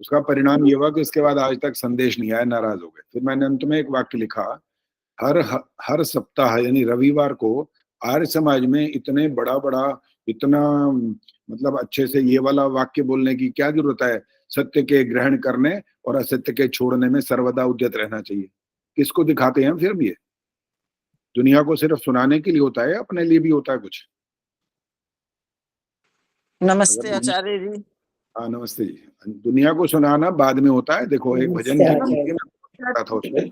उसका परिणाम ये हुआ कि उसके बाद आज तक संदेश नहीं आया, नाराज हो गए। फिर मैंने अंत में एक वाक्य लिखा, हर सप्ताह यानी रविवार को आर्य समाज में इतने बड़ा इतना मतलब अच्छे से ये वाला वाक्य बोलने की क्या जरूरत है? सत्य के ग्रहण करने और असत्य के छोड़ने में सर्वदा उद्यत रहना चाहिए। किसको दिखाते हैं फिर भी? दुनिया को सिर्फ सुनाने के लिए होता है, अपने लिए भी होता है कुछ? नमस्ते आचार्य जी। हाँ नमस्ते जी। दुनिया को सुनाना बाद में होता है। देखो एक भजन था उसमें।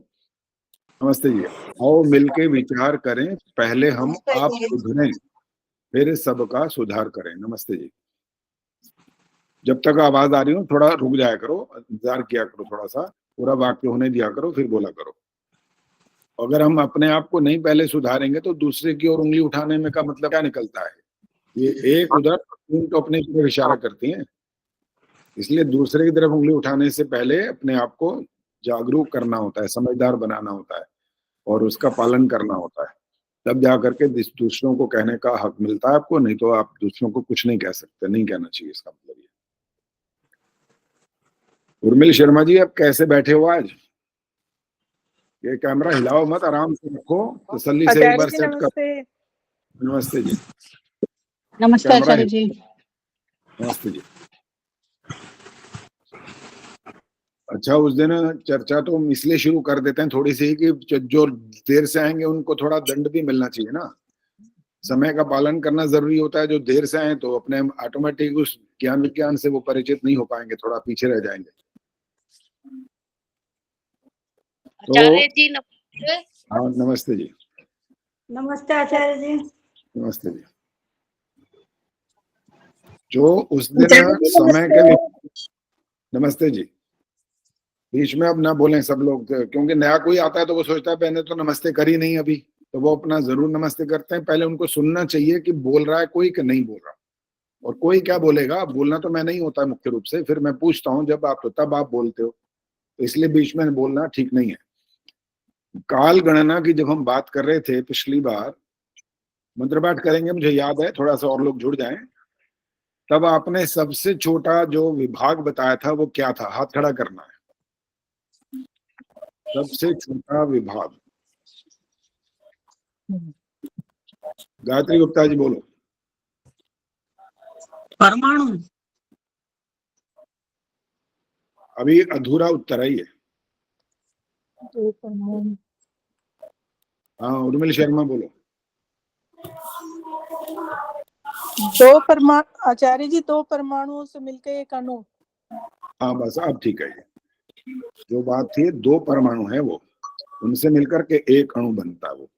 नमस्ते जी। आओ मिलके विचार करें, पहले हम आप सुधरें, फिर सबका सुधार करें। नमस्ते जी। जब तक आवाज आ रही हो थोड़ा रुक जाया करो, इंतजार किया करो, थोड़ा सा पूरा वाक्य होने दिया करो, फिर बोला करो। अगर हम अपने आप को नहीं पहले सुधारेंगे तो दूसरे की ओर उंगली उठाने में का मतलब क्या निकलता है? ये एक उधर तो अपने की तरफ इशारा करती हैं। इसलिए दूसरे की तरफ उंगली उठाने से पहले अपने आप को जागरूक करना होता है, समझदार बनाना होता है और उसका पालन करना होता है। तब जा करके दूसरों को कहने का हक मिलता है आपको, नहीं तो आप दूसरों को कुछ नहीं कह सकते, नहीं कहना चाहिए, इसका मतलब ये। उर्मिल शर्मा जी, आप कैसे बैठे हो आज? ये कैमरा हिलाओ मत, आराम से रखो, तसल्ली से एक बार सेट कर। नमस्ते जी। नमस्ते आचार्य जी। नमस्ते जी। अच्छा, उस दिन चर्चा तो हम इसलिए शुरू कर देते हैं थोड़ी सी कि जो देर से आएंगे उनको थोड़ा दंड भी मिलना चाहिए ना। समय का पालन करना जरूरी होता है। जो देर से आए तो अपने ऑटोमेटिक उस ज्ञान विज्ञान से वो परिचित नहीं हो पाएंगे, थोड़ा पीछे रह जाएंगे। आचार्य जी नमस्ते। हाँ नमस्ते जी। नमस्ते आचार्य जी। नमस्ते जी। जो उस दिन समय के, नमस्ते जी, बीच में अब ना बोलें सब लोग, क्योंकि नया कोई आता है तो वो सोचता है मैंने तो नमस्ते करी नहीं अभी, तो वो अपना जरूर नमस्ते करते हैं। पहले उनको सुनना चाहिए कि बोल रहा है कोई कि नहीं बोल रहा, और कोई क्या बोलेगा, बोलना तो मैं नहीं होता है मुख्य रूप से। फिर मैं पूछता हूँ जब आप, तो तब आप बोलते हो, तो इसलिए बीच में बोलना ठीक नहीं है। काल गणना की जब हम बात कर रहे थे पिछली बार, मंत्र पाठ करेंगे मुझे याद है, थोड़ा सा और लोग जुड़ जाएं, तब आपने सबसे छोटा जो विभाग बताया था वो क्या था? हाथ खड़ा करना है। सबसे छोटा विभाग गायत्री गुप्ता जी बोलो। परमाणु। अभी अधूरा उत्तर है ये। हाँ उर्मिल शर्मा बोलो। आचार्य जी, 2 परमाणुओं से मिलकर एक अणु। हाँ बस अब ठीक है। जो बात थी 2 परमाणु है वो, उनसे मिलकर के एक अणु बनता है वो।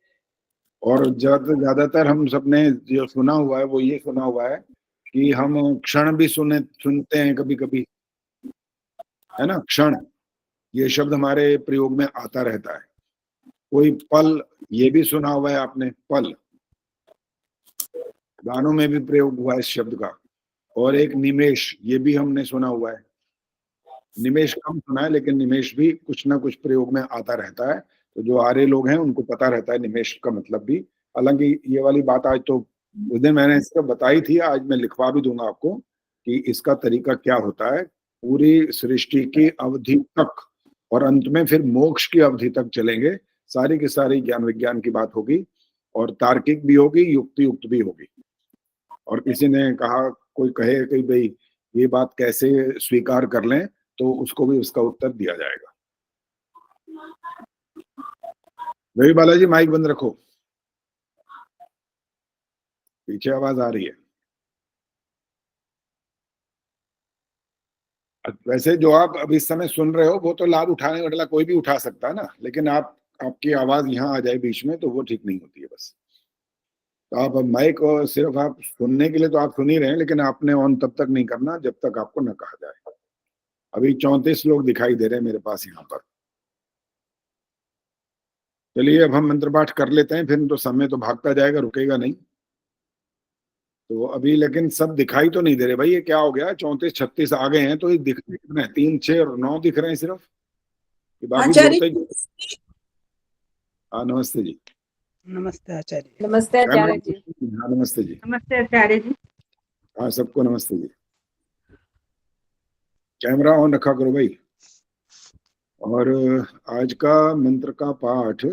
और ज्यादातर हम सबने जो सुना हुआ है वो ये सुना हुआ है कि हम क्षण भी सुनते हैं कभी कभी, है ना? क्षण ये शब्द हमारे प्रयोग में आता रहता है। कोई पल, ये भी सुना हुआ है आपने, पल गानों में भी प्रयोग हुआ है इस शब्द का। और एक निमेश, ये भी हमने सुना हुआ है। निमेश कम सुना है, लेकिन निमेश भी कुछ ना कुछ प्रयोग में आता रहता है। तो जो आर्य लोग हैं उनको पता रहता है निमेश का मतलब भी। हालांकि ये वाली बात आज तो उस दिन मैंने इसको बताई थी, आज मैं लिखवा भी दूंगा आपको कि इसका तरीका क्या होता है। पूरी सृष्टि की अवधि तक और अंत में फिर मोक्ष की अवधि तक चलेंगे, सारी की सारी ज्ञान विज्ञान की बात होगी, और तार्किक भी होगी, युक्ति युक्त भी होगी। और किसी ने कहा, कोई कहे कि भाई ये बात कैसे स्वीकार कर लें, तो उसको भी उसका उत्तर दिया जाएगा। रवि बालाजी माइक बंद रखो, पीछे आवाज आ रही है। वैसे जो आप अब इस समय सुन रहे हो वो तो लाभ उठाने वाला कोई भी उठा सकता है ना, लेकिन आपकी आवाज यहाँ आ जाए बीच में तो वो ठीक नहीं होती है बस। तो आप माइक सिर्फ आप सुनने के लिए तो आप सुन ही रहे हैं, लेकिन आपने ऑन तब तक नहीं करना जब तक आपको न कहा जाए। अभी 34 लोग दिखाई दे रहे हैं मेरे पास यहाँ पर। चलिए अब हम मंत्र पाठ कर लेते हैं, फिर तो समय तो भागता जाएगा, रुकेगा नहीं। तो अभी लेकिन सब दिखाई तो नहीं दे रहे भाई, ये क्या हो गया? 34 36 आ गए हैं तो ये दिख रहे हैं, 3 6 और 9 दिख रहे हैं सिर्फ, बाकी जुड़ते। हाँ नमस्ते जी। नमस्ते आचार्य। नमस्ते आचार्य जी। हाँ नमस्ते जी। नमस्ते आचार्य जी। हाँ सबको नमस्ते जी। कैमरा ऑन रखा करो भाई। और आज का मंत्र का पाठ,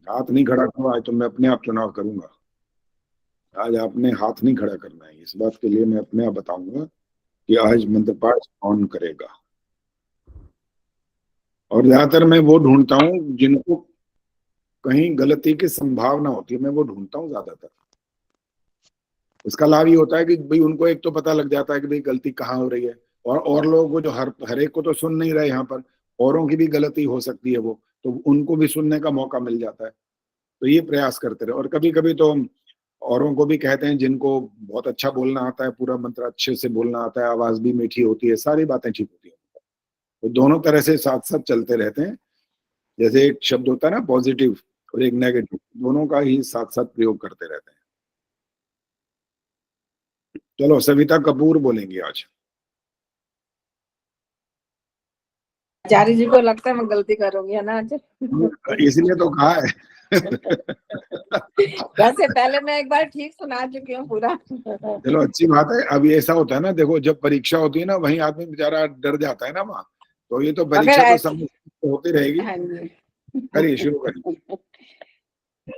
हाथ नहीं खड़ा करो, आज तो मैं अपने आप चुनाव करूंगा। आज आपने हाथ नहीं खड़ा करना है, इस बात के लिए मैं अपने आप बताऊंगा कि आज मंत्र पाठ कौन करेगा। और ज्यादातर मैं वो ढूंढता हूँ जिनको कहीं गलती की संभावना होती है, मैं वो ढूंढता हूँ ज्यादातर। इसका लाभ ये होता है कि भाई उनको एक तो पता लग जाता है कि भाई गलती कहाँ हो रही है, और लोगों को जो हर एक को तो सुन नहीं रहे यहाँ पर, औरों की भी गलती हो सकती है वो, तो उनको भी सुनने का मौका मिल जाता है। तो ये प्रयास करते रहे। और कभी कभी तो औरों को भी कहते हैं जिनको बहुत अच्छा बोलना आता है, पूरा मंत्र अच्छे से बोलना आता है, आवाज भी मीठी होती है, सारी बातें ठीक होती है। तो दोनों तरह से साथ साथ चलते रहते हैं। जैसे एक शब्द होता है ना पॉजिटिव और एक नेगेटिव, दोनों का ही साथ साथ प्रयोग करते रहते हैं। चलो सविता कपूर बोलेंगी आज। आचार्य जी को लगता है मैं गलती करूंगी, है ना आज? इसलिए तो कहा है। वैसे पहले मैं एक बार ठीक सुना चुकी हूँ पूरा। चलो अच्छी बात है। अब ये ऐसा होता है ना, देखो जब परीक्षा होती है ना, वहीं आदमी बेचारा डर जाता है ना वहाँ। तो ये तो परीक्षा तो समय से होती रहेगी। हाँ जी। करिए, शुरू करिए।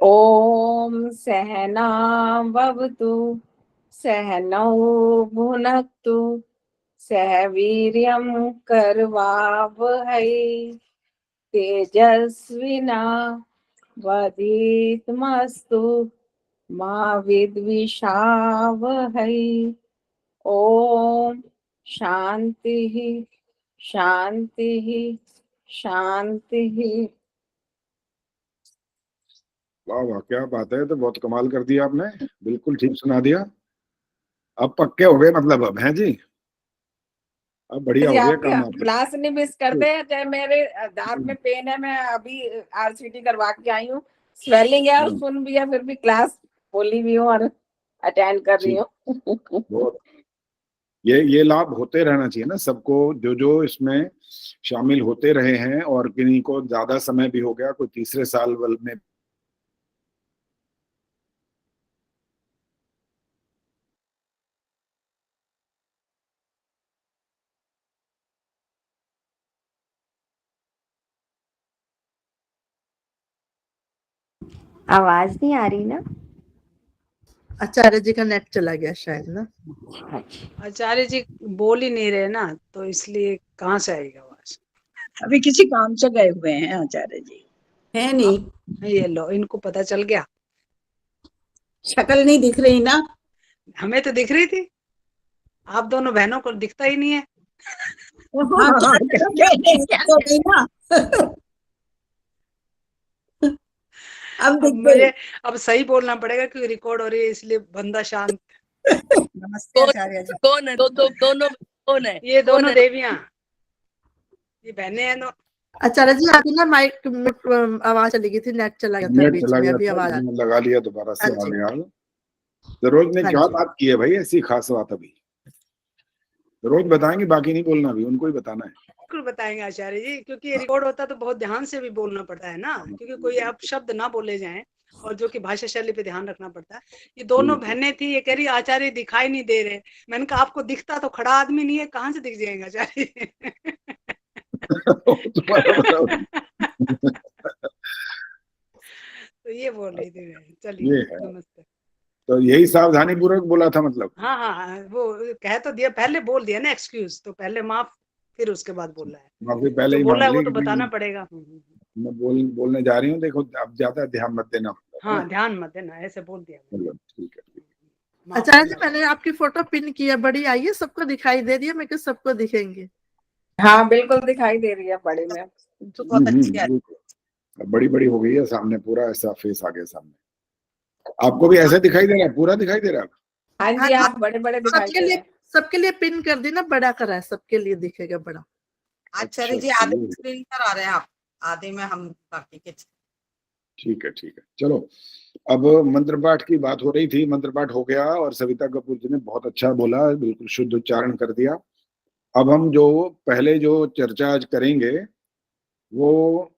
ओम सहना भवतु सहनौ भुनक्तु सह वीर्यं करवावहै तेजस्विना वधीतमस्तु मा विद्विषावहै। ओम शांति शांति शांति। वाह वाह, क्या बात है, तो बहुत कमाल कर दिया आपने, बिल्कुल ठीक सुना दिया। अब पक्के हो गए मतलब, अब हैं जी, अब बढ़िया जी हो गया आपकी काम आपका। क्लास नहीं मिस करते हैं, चाहे मेरे दांत में पेन है, मैं अभी आरसीटी करवा के आई हूँ, स्वेलिंग है और सुन भी है, फिर भी क्लास बोली भी हूँ और अटेंड कर रही हूँ। बहुत, ये लाभ होते रहना चाहिए ना सबको, जो जो इसमें शामिल होते रहे हैं, और किन्हीं को ज्यादा समय भी हो गया, कोई तीसरे साल में। आवाज नहीं आ रही ना? आचार्य जी का नेट चला गया शायद ना। आचार्य जी बोल ही नहीं रहे ना, तो इसलिए कहाँ से आएगी आवाज। अभी किसी काम से गए हुए हैं आचार्य जी, है नहीं। ये लो, इनको पता चल गया। शक्ल नहीं दिख रही ना? हमें तो दिख रही थी, आप दोनों बहनों को दिखता ही नहीं है। हाँ, तो नहीं ना। अब दिख गई। मुझे अब सही बोलना पड़ेगा क्योंकि रिकॉर्ड हो रही है, इसलिए बंदा शांत। नमस्ते आचार्य जी। कौन है दोनों कौन है? ये दोनों देवियां, ये बहनें हैं दो। आचार्य जी आपकी ना माइक आवाज चली गई थी, नेट चला गया था नेट बीच चला में, गया अभी था, आवाज आ मैंने लगा लिया दोबारा से, हाँ आ जी। गया। सरोज ने हाँ क्या जी। बात की है भाई, ऐसी खास बात? अभी रोज बताएंगे, बाकी नहीं बोलना, भी उनको ही बताना है। बिल्कुल बताएंगे आचार्य जी, क्योंकि ये रिकॉर्ड होता तो बहुत ध्यान से भी बोलना पड़ता है ना, क्योंकि कोई अब शब्द ना बोले जाएं, और जो कि भाषा शैली पे ध्यान रखना पड़ता है। ये दोनों बहनें थी, ये कह रही आचार्य दिखाई नहीं दे रहे। मैंने कहा आपको दिखता तो खड़ा आदमी नहीं है, कहाँ से दिख जाएगा आचार्य। तो ये बोल रही थी। ये चलिए, है, नमस्ते। तो यही सावधानी पूर्वक बोला था मतलब। हाँ हाँ हाँ, वो कह तो दिया, पहले बोल दिया ना एक्सक्यूज, तो पहले माफ, फिर उसके बाद बोला है। माफी पहले जो ही बोला मांग है वो ली तो कि बताना पड़ेगा। मैं बोलने जा रही हूँ, देखो अब ज्यादा ध्यान मत देना। हाँ, ध्यान मत देना, ऐसे बोल दिया। चलो ठीक है। माफ आचार्य जी करना। मैंने आपकी फोटो पिन किया, बड़ी आई है, सबको दिखाई दे रही है, मैं सबको दिखेंगे। हाँ बिल्कुल दिखाई दे रही है बड़ी में, तो बहुत अच्छी है। बड़ी बड़ी हो गई है सामने, पूरा ऐसा फेस आ गया सामने। आपको भी ऐसे दिखाई दे रहा है, पूरा दिखाई दे रहा है? हाँ हाँ जी, जी, आप बड़े बड़े दिखाई सबके दे लिए रहे हैं। सबके लिए पिन कर दी ना, बड़ा करा है, सबके लिए दिखेगा बड़ा। आचार्य जी आधे स्क्रीन पर आ रहे हैं आप, आधे में हम बाकी के। ठीक है ठीक है, चलो। अब मंत्र पाठ की बात हो रही थी, मंत्र पाठ हो गया और सविता कपूर जी ने बहुत अच्छा बोला, बिल्कुल शुद्ध उच्चारण कर दिया। अब हम जो पहले जो चर्चा आज करेंगे, वो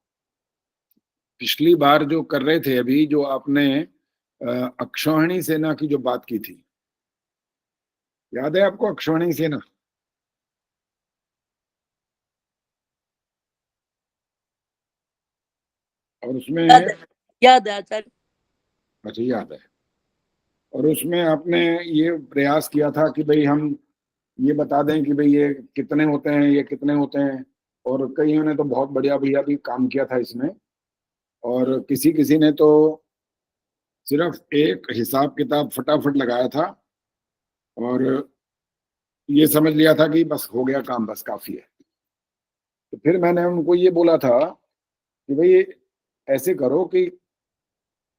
पिछली बार जो कर रहे थे, अभी जो आपने अक्षौहिणी सेना की जो बात की थी, याद है आपको अक्षौणी सेना? और उसमें याद है आचार्य। अच्छा याद है। और उसमें आपने ये प्रयास किया था कि भाई हम ये बता दें कि भाई ये कितने होते हैं, ये कितने होते हैं। और कईयों ने तो बहुत बढ़िया भैया भी काम किया था इसमें, और किसी किसी ने तो सिर्फ एक हिसाब किताब फटाफट लगाया था और ये समझ लिया था कि बस हो गया काम, बस काफी है। तो फिर मैंने उनको ये बोला था कि भाई ऐसे करो कि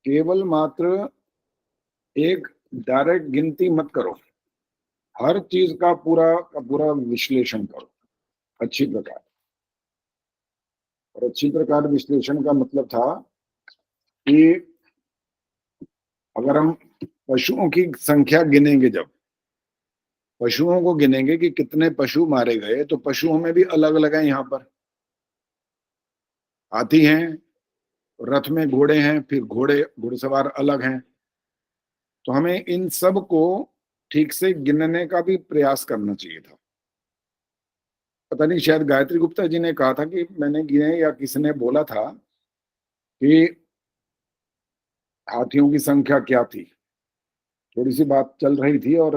केवल मात्र एक डायरेक्ट गिनती मत करो, हर चीज का पूरा विश्लेषण करो अच्छी प्रकार। और अच्छी प्रकार विश्लेषण का मतलब था कि अगर हम पशुओं की संख्या गिनेंगे, जब पशुओं को गिनेंगे कि कितने पशु मारे गए, तो पशुओं में भी अलग अलग है। यहाँ पर हाथी हैं, रथ में घोड़े हैं, फिर घुड़सवार अलग हैं। तो हमें इन सब को ठीक से गिनने का भी प्रयास करना चाहिए था। पता नहीं, शायद गायत्री गुप्ता जी ने कहा था कि मैंने गिने या किसने बोला था कि हाथियों की संख्या क्या थी। थोड़ी सी बात चल रही थी और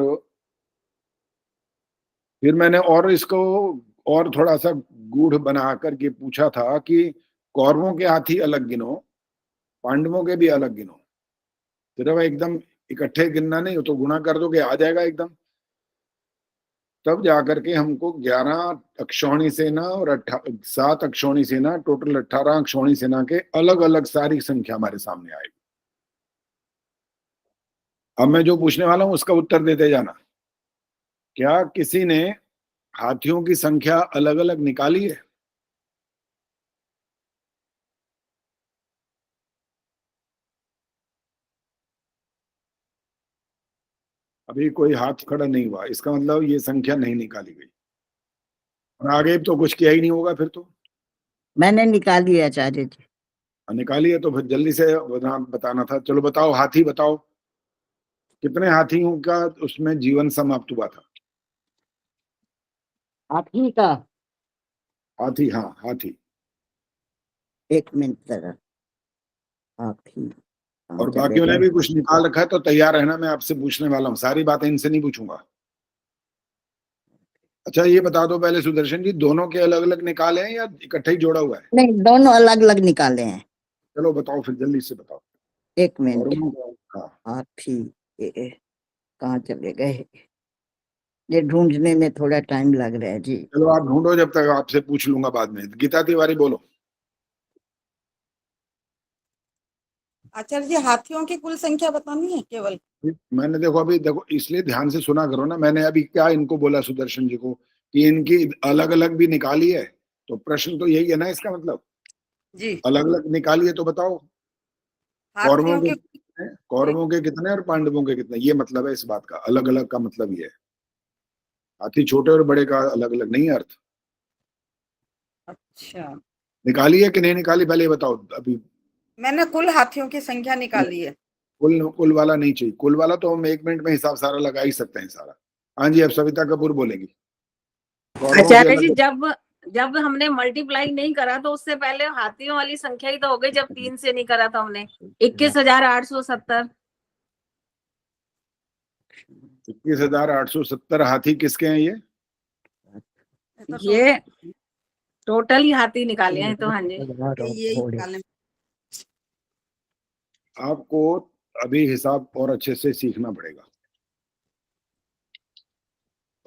फिर मैंने और इसको और थोड़ा सा गूढ़ बना करके पूछा था कि कौरवों के हाथी अलग गिनो, पांडवों के भी अलग गिनो। सिर्फ एकदम इकट्ठे गिनना नहीं, हो तो गुणा कर दोगे आ जाएगा एकदम। तब जाकर के हमको 11 अक्षौणी सेना और 7 अक्षौणी सेना, टोटल 18 अक्षौणी सेना के अलग अलग सारी संख्या हमारे सामने आएगी। अब मैं जो पूछने वाला हूं उसका उत्तर देते जाना। क्या किसी ने हाथियों की संख्या अलग अलग निकाली है? अभी कोई हाथ खड़ा नहीं हुआ, इसका मतलब ये संख्या नहीं निकाली गई। और आगे तो कुछ किया ही नहीं होगा फिर तो। मैंने निकाली है आचार्य जी। निकाली है तो फिर जल्दी से बताना था। चलो बताओ, हाथी बताओ, कितने हाथियों का उसमें जीवन समाप्त हुआ था? हाथी का? हाथी, हाँ हाथी। 1 मिनट जरा। हाथी और बाकियों ने भी कुछ निकाल रखा है तो तैयार रहना, मैं आपसे पूछने वाला हूँ, सारी बातें इनसे नहीं पूछूंगा। अच्छा ये बता दो पहले सुदर्शन जी, दोनों के अलग अलग निकाले हैं या इकट्ठे ही जोड़ा हुआ है? नहीं, दोनों अलग अलग निकाले हैं। चलो बताओ फिर, जल्दी से बताओ। 1 मिनट। हाँ। हाथी कहाँ चले गए? ये ढूंढने में थोड़ा टाइम लग रहा है जी। चलो आप ढूंढो, जब तक आपसे पूछ लूंगा बाद में। गीता तिवारी बोलो। आचार्य जी हाथियों की कुल संख्या बतानी है केवल? मैंने देखो अभी देखो, इसलिए ध्यान से सुना करो ना, मैंने अभी क्या इनको बोला सुदर्शन जी को कि इनकी अलग अलग भी निकाली है। तो प्रश्न तो यही है ना, इसका मतलब जी अलग अलग निकाली है तो बताओ कौरवों हाथियों के की कितने, कौरवों के कितने और पांडवों के कितने, ये मतलब है इस बात का। अलग अलग का मतलब ये है, हाथी छोटे और बड़े का अलग अलग नहीं अर्थ। अच्छा, निकाली है कि नहीं निकाली, पहले ये बताओ अभी। मैंने कुल हाथियों की संख्या निकाली है। कुल वाला नहीं चाहिए, कुल वाला तो हम 1 मिनट में हिसाब सारा लगा ही सकते हैं सारा। हाँ जी, अब सविता कपूर बोलेगी। कौरवों के आचार्य जी अलग- जब जब हमने मल्टीप्लाई नहीं करा तो उससे पहले हाथियों वाली संख्या ही तो हो गई, जब 3 से नहीं करा था हमने। 21,870। 21,870 हाथी किसके हैं ये? ये टोटल ही हाथी निकाले हैं तो। हाँ जी, ये निकालने। आपको अभी हिसाब और अच्छे से सीखना पड़ेगा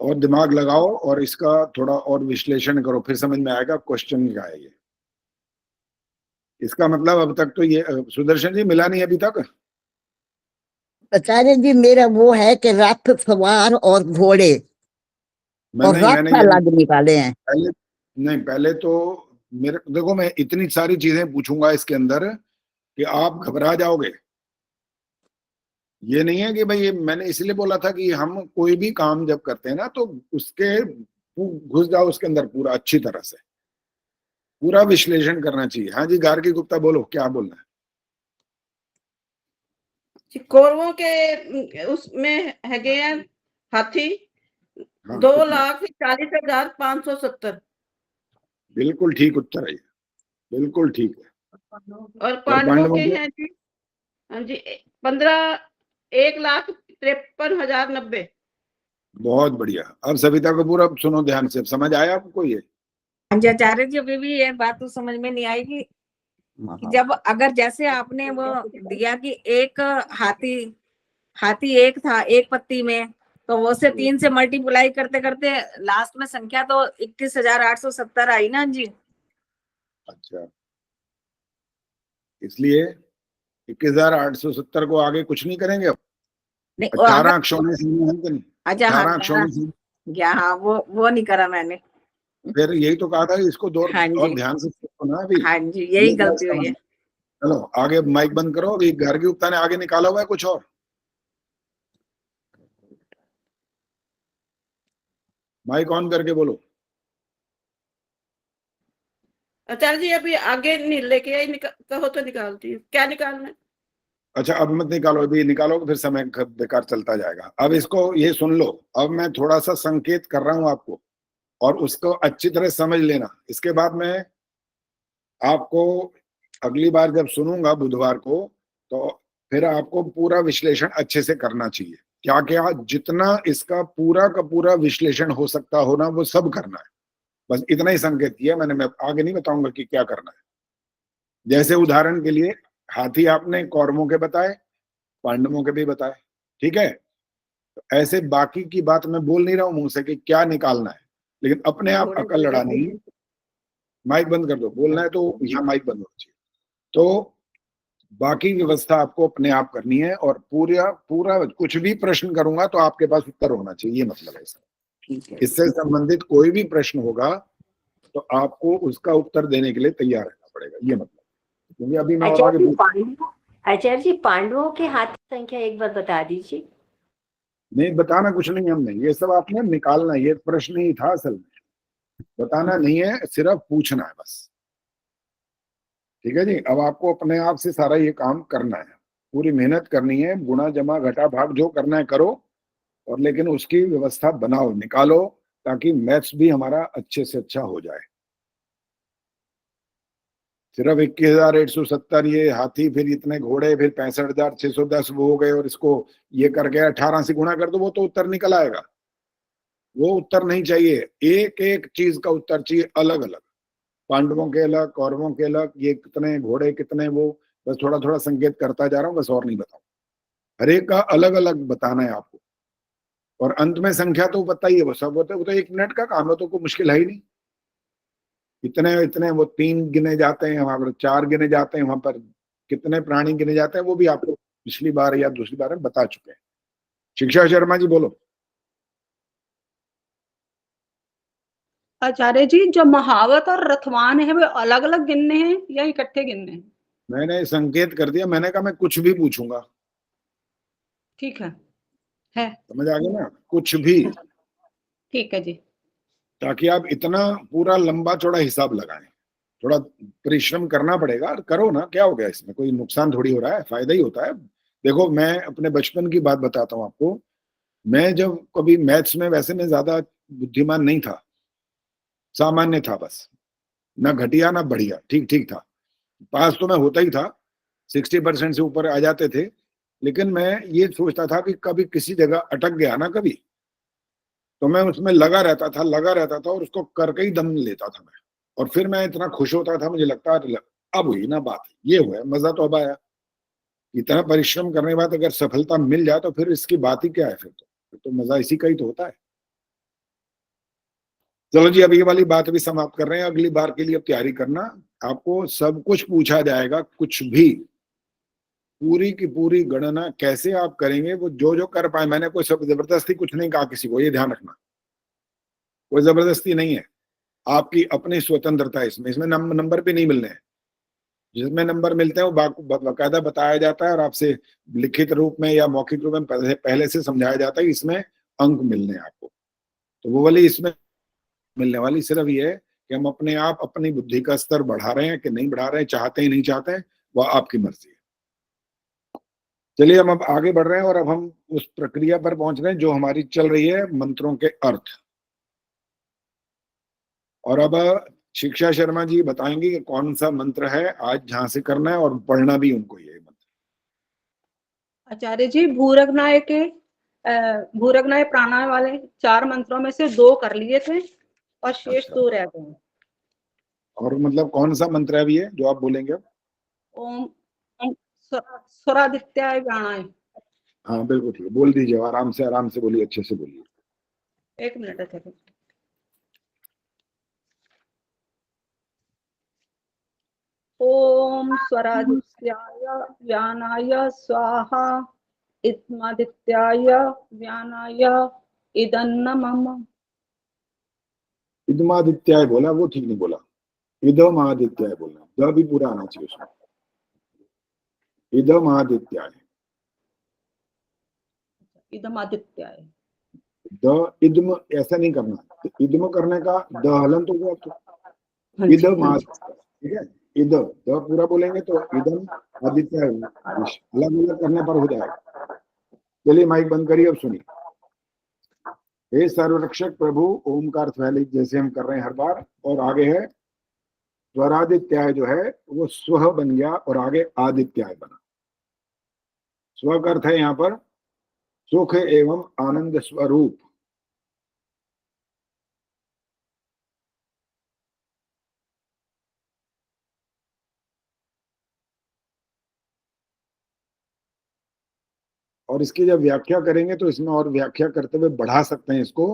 और दिमाग लगाओ और इसका थोड़ा और विश्लेषण करो, फिर समझ में आएगा क्वेश्चन क्या है ये। इसका मतलब अब तक तो ये सुदर्शन जी मिला नहीं अभी तक। आचार्य जी मेरा वो है कि रथ सवार और घोड़े और रथ मैंने अलग निकाले हैं। पहले नहीं, पहले तो मेरे देखो, मैं इतनी सारी चीजें पूछूंगा इसके अंदर कि आप घबरा जाओगे। ये नहीं है कि भाई, ये मैंने इसलिए बोला था कि हम कोई भी काम जब करते हैं ना तो उसके घुस जाओ उसके अंदर पूरा अच्छी तरह से, पूरा विश्लेषण करना चाहिए। हाँ जी, गार्गी गुप्ता बोलो, क्या बोलना है? कौरवों के उसमें है हाथी हाँ, 2,40,570 बिल्कुल ठीक उत्तर है ये, बिल्कुल ठीक है। और पांडवों पांडवों के के? हैं जी, हाँ जी, 1,53,090। बहुत बढ़िया। अब सविता कपूर, अब सुनो ध्यान से, समझ आया आपको ये? हाँ जी आचार्य जी, अभी भी ये बात तो समझ में नहीं आएगी कि जब अगर जैसे आपने वो दिया कि एक हाथी एक था एक पत्ती में, तो वो से 3 से मल्टीप्लाई करते करते लास्ट में संख्या तो 21,870 आई ना जी। अच्छा, इसलिए 21,870 को आगे कुछ नहीं करेंगे अब? नहीं 18 अक्षरों में सीमा है कि नहीं? अच्छा, हाँ 18 अक्षरों में सीमा। क्या, हाँ वो नहीं करा मैंने। फिर यही तो कहा था, इसको हाँ जी, और ध्यान से सुनो ना अभी। हाँ जी, यही ये बात गलती हुई है। चलो आगे माइक बंद करो। अभी घर की उपता ने आगे निकाला हुआ है कुछ और। माइक ऑन करके बोलो। आचार्य जी अभी आगे नहीं लेके आई, कहो तो निकालती हूँ। क्या निकालना है? अच्छा, अब मत निकालो, अभी निकालोगे फिर समय बेकार चलता जाएगा। अब इसको ये सुन लो, अब मैं थोड़ा सा संकेत कर रहा हूं आपको, और उसको अच्छी तरह समझ लेना। इसके बाद मैं आपको अगली बार जब सुनूंगा बुधवार को, तो फिर आपको पूरा विश्लेषण अच्छे से करना चाहिए। क्या क्या जितना इसका पूरा का पूरा विश्लेषण हो सकता हो ना, वो सब करना है। बस इतना ही संकेत किया मैंने, मैं आगे नहीं बताऊंगा कि क्या करना है। जैसे उदाहरण के लिए, हाथी आपने कौरवों के बताए, पांडवों के भी बताए, ठीक है? तो ऐसे बाकी की बात मैं बोल नहीं रहा हूं मुंह से कि क्या निकालना है, लेकिन अपने आप अकल लड़ानी है। माइक बंद कर दो, बोलना है तो यहाँ माइक बंद होना चाहिए। तो बाकी व्यवस्था आपको अपने आप करनी है, और पूरा पूरा कुछ भी प्रश्न करूंगा तो आपके पास उत्तर होना चाहिए, ये मतलब है इसका। इससे संबंधित कोई भी प्रश्न होगा तो आपको उसका उत्तर देने के लिए तैयार रहना पड़ेगा, ये मतलब। क्योंकि अभी मैं आचार्य जी पांडवों के हाथी संख्या एक बार बता दीजिए। नहीं, बताना कुछ नहीं हमने, ये सब आपने निकालना, ये प्रश्न ही था असल में, बताना नहीं है, सिर्फ पूछना है बस। ठीक है जी। अब आपको अपने आप से सारा ये काम करना है, पूरी मेहनत करनी है, गुणा जमा घटा भाग जो करना है करो, और लेकिन उसकी व्यवस्था बनाओ, निकालो, ताकि मैथ्स भी हमारा अच्छे से अच्छा हो जाए। सिर्फ 21,870 ये हाथी, फिर इतने घोड़े, फिर 65,610 वो हो गए, और इसको ये करके 18 से गुणा कर दो, वो तो उत्तर निकल आएगा। वो उत्तर नहीं चाहिए, एक एक चीज का उत्तर चाहिए अलग अलग। पांडवों के अलग, कौरवों के अलग, ये कितने घोड़े कितने वो, बस थोड़ा थोड़ा संकेत करता जा रहा हूँ, बस और नहीं बताऊं। हर एक का अलग अलग बताना है आपको। और अंत में संख्या तो पता ही है, वो सब होते, वो तो 1 मिनट का काम है, तो कोई मुश्किल है ही नहीं। इतने इतने वो 3 गिने जाते हैं, वहां पर 4 गिने जाते हैं, वहां पर कितने प्राणी गिने जाते हैं, वो भी आपको पिछली बार या दूसरी बार में बता चुके हैं। शिक्षा शर्मा जी बोलो। आचार्य जी, जो महावत और रथवान है वो अलग अलग गिनने हैं या इकट्ठे गिनने हैं? मैंने संकेत कर दिया, मैंने कहा मैं कुछ भी पूछूंगा। ठीक है समझ आ गया ना, कुछ भी। ठीक है जी। ताकि आप इतना पूरा लंबा चौड़ा हिसाब लगाएं। थोड़ा परिश्रम करना पड़ेगा, करो ना, क्या हो गया इसमें, कोई नुकसान थोड़ी हो रहा है, फायदा ही होता है। देखो, मैं अपने बचपन की बात बताता हूँ आपको। मैं जब कभी मैथ्स में, वैसे मैं ज्यादा बुद्धिमान नहीं था, सामान्य था बस, ना घटिया ना बढ़िया, ठीक ठीक था। पास तो मैं होता ही था, 60% से ऊपर आ जाते थे। लेकिन मैं ये सोचता था कि कभी किसी जगह अटक गया ना कभी, तो मैं उसमें लगा रहता था, और उसको करके ही दम लेता था मैं। और फिर मैं इतना खुश होता था, मुझे लगता अब हुई ना बात, ये हुआ, मजा तो अब आया। इतना परिश्रम करने के बाद अगर सफलता मिल जाए तो फिर इसकी बात ही क्या है, फिर तो मजा इसी का ही तो होता है। चलो जी, अब ये वाली बात भी समाप्त कर रहे हैं। अगली बार के लिए अब तैयारी करना, आपको सब कुछ पूछा जाएगा, कुछ भी, पूरी की पूरी गणना कैसे आप करेंगे, वो जो जो कर पाए। मैंने कोई सब जबरदस्ती कुछ नहीं कहा किसी को, ये ध्यान रखना, कोई जबरदस्ती नहीं है, आपकी अपनी स्वतंत्रता है इसमें नंबर भी नहीं मिलने हैं। जिसमें नंबर मिलते हैं वो बाकायदा बताया जाता है, और आपसे लिखित रूप में या मौखिक रूप में पहले से समझाया जाता है, इसमें अंक मिलने हैं आपको। तो वो वाली इसमें मिलने वाली सिर्फ ये है कि हम अपने आप अपनी बुद्धि का स्तर बढ़ा रहे हैं कि नहीं बढ़ा रहे हैं, चाहते हैं नहीं चाहते हैं, वह आपकी मर्जी है। चलिए हम अब आगे बढ़ रहे हैं, और अब हम उस प्रक्रिया पर पहुंच रहे हैं जो हमारी चल रही है, मंत्रों के अर्थ। और अब शिक्षा शर्मा जी बताएंगे कि कौन सा मंत्र है आज जहां से करना है और पढ़ना भी उनको ये मंत्र। आचार्य जी भूरगनाय प्राणायाम वाले 4 मंत्रों में से 2 कर लिए थे और शेष अच्छा। 2 रह गए हैं। और मतलब कौन सा मंत्र है अभी ये जो आप बोलेंगे अब? ओम स्वरादित्याय प्राणायाम। हाँ बिल्कुल ठीक है, बोल दीजिए, आराम से बोलिए, अच्छे से बोलिए। 1 मिनट आचार्य। ओम स्वरादित्याय व्यानाय स्वाहा इदमादित्याय व्यानाय इदन्नमम। इदमादित्याय बोला, वो ठीक नहीं बोला, इदमादित्याय बोलना, द भी पूरा आना चाहिए उसमें। इदमादित्याय, इदमादित्याय। द इदम ऐसा नहीं करना, इदम करने का द हलन तो गया तो हाँ जी, इदम, ठीक है, इद द पूरा बोलेंगे तो इदम आदित्य, अलग अलग करने पर हो जाएगा। चलिए माइक बंद करिए, अब सुनिए। हे सर्वरक्षक प्रभु, ओमकार ध्वनि जैसे हम कर रहे हैं हर बार, और आगे है स्वरादित्याय जो है वो स्व बन गया और आगे आदित्याय बना। स्व का अर्थ है यहाँ पर सुख एवं आनंद स्वरूप। और इसकी जब व्याख्या करेंगे तो इसमें और व्याख्या करते हुए बढ़ा सकते हैं इसको।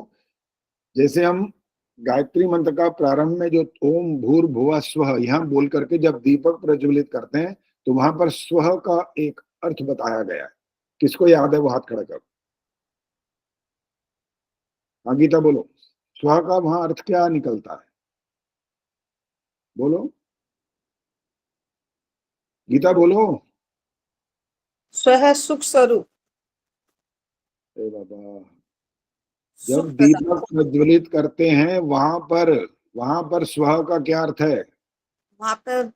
जैसे हम गायत्री मंत्र का प्रारंभ में जो ओम भूर्भुवः स्वः यहाँ बोल करके जब दीपक प्रज्वलित करते हैं तो वहां पर स्वः का एक अर्थ बताया गया है। किसको याद है वो हाथ खड़ा करो। हाँ गीता बोलो, स्वः का वहां अर्थ क्या निकलता है, बोलो गीता बोलो। स्व सुख स्वरूप। ए बाबा, जब दीपक प्रज्वलित करते हैं वहां पर स्वः का क्या अर्थ है? वहां पर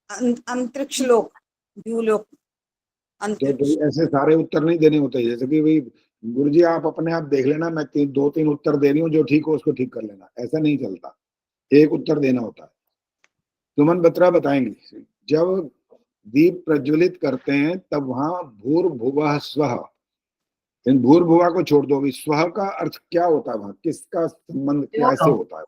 अंतरिक्ष लोक, द्यूलोक, तो अंतरिक्ष। ऐसे सारे उत्तर नहीं देने होते, जैसे कि भाई गुरुजी आप अपने आप देख लेना, मैं 2-3 उत्तर दे रही हूँ, जो ठीक हो उसको ठीक कर लेना, ऐसा नहीं चलता, एक उत्तर देना होता है। सुमन बत्रा बताएंगे, जब दीप प्रज्वलित करते हैं तब वहां भूर्भुवः स्वः, इन भूर्भुवा को छोड़ दो, स्वः का अर्थ क्या होता है, वहां किसका संबंध कैसे होता है?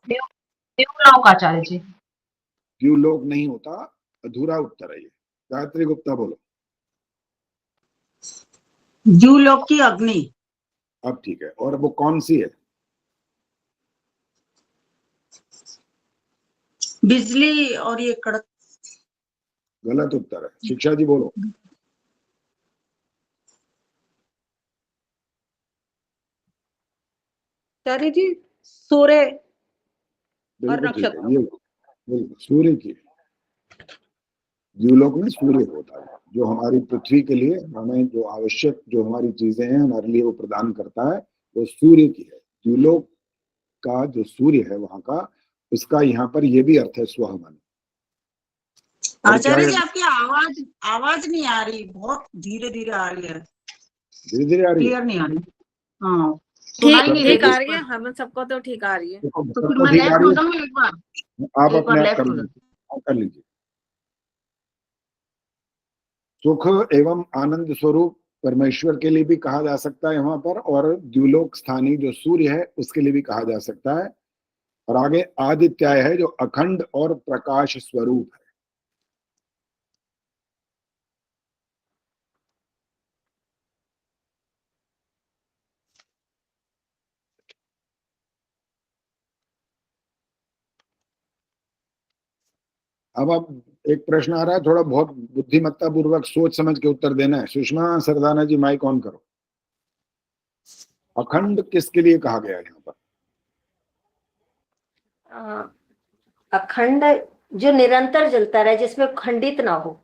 देवलोक आचार्य जी। द्यूलोक नहीं होता, अधूरा उत्तर है ये। गायत्री गुप्ता बोलो। द्यूलोक की अग्नि। अब ठीक है, और वो कौन सी है? बिजली और ये कड़क। गलत उत्तर है, शिक्षा जी बोलो। आचार्य जी सूर्य और बिल्कुल ठीक है, नक्षत्र। ये बिल्कुल सूर्य की, द्यूलोक में सूर्य होता है, जो हमारी पृथ्वी के लिए हमें जो आवश्यक जो हमारी चीजें हैं हमारे लिए वो प्रदान करता है, वो सूर्य की है। द्यूलोक का जो सूर्य है वहां का, उसका यहाँ पर ये भी अर्थ है स्वहमन। आचार्य जी आपकी आवाज नहीं आ रही, बहुत धीरे धीरे आ रही है, धीरे धीरे आ रही है, क्लियर नहीं आ रही। हाँ ठीक आ रही है, हम सबको तो ठीक आ रही है। तो फिर मैं लेफ्ट हो जाऊँ एक बार, आप एक बार अपने आप लेफ्ट हो जाऊँ। कर लीजिए। सुख एवं आनंद स्वरूप परमेश्वर के लिए भी कहा जा सकता है वहां पर, और द्युलोक स्थानीय जो सूर्य है उसके लिए भी कहा जा सकता है। और आगे आदित्याय है जो अखंड और प्रकाश स्वरूप है। अब एक प्रश्न आ रहा है, थोड़ा बहुत बुद्धिमत्ता पूर्वक सोच समझ के उत्तर देना है। सुषमा सरदाना जी माइक ऑन करो। अखंड किसके लिए कहा गया है यहाँ पर? अखंड जो निरंतर जलता रहे, जिसमें खंडित ना हो।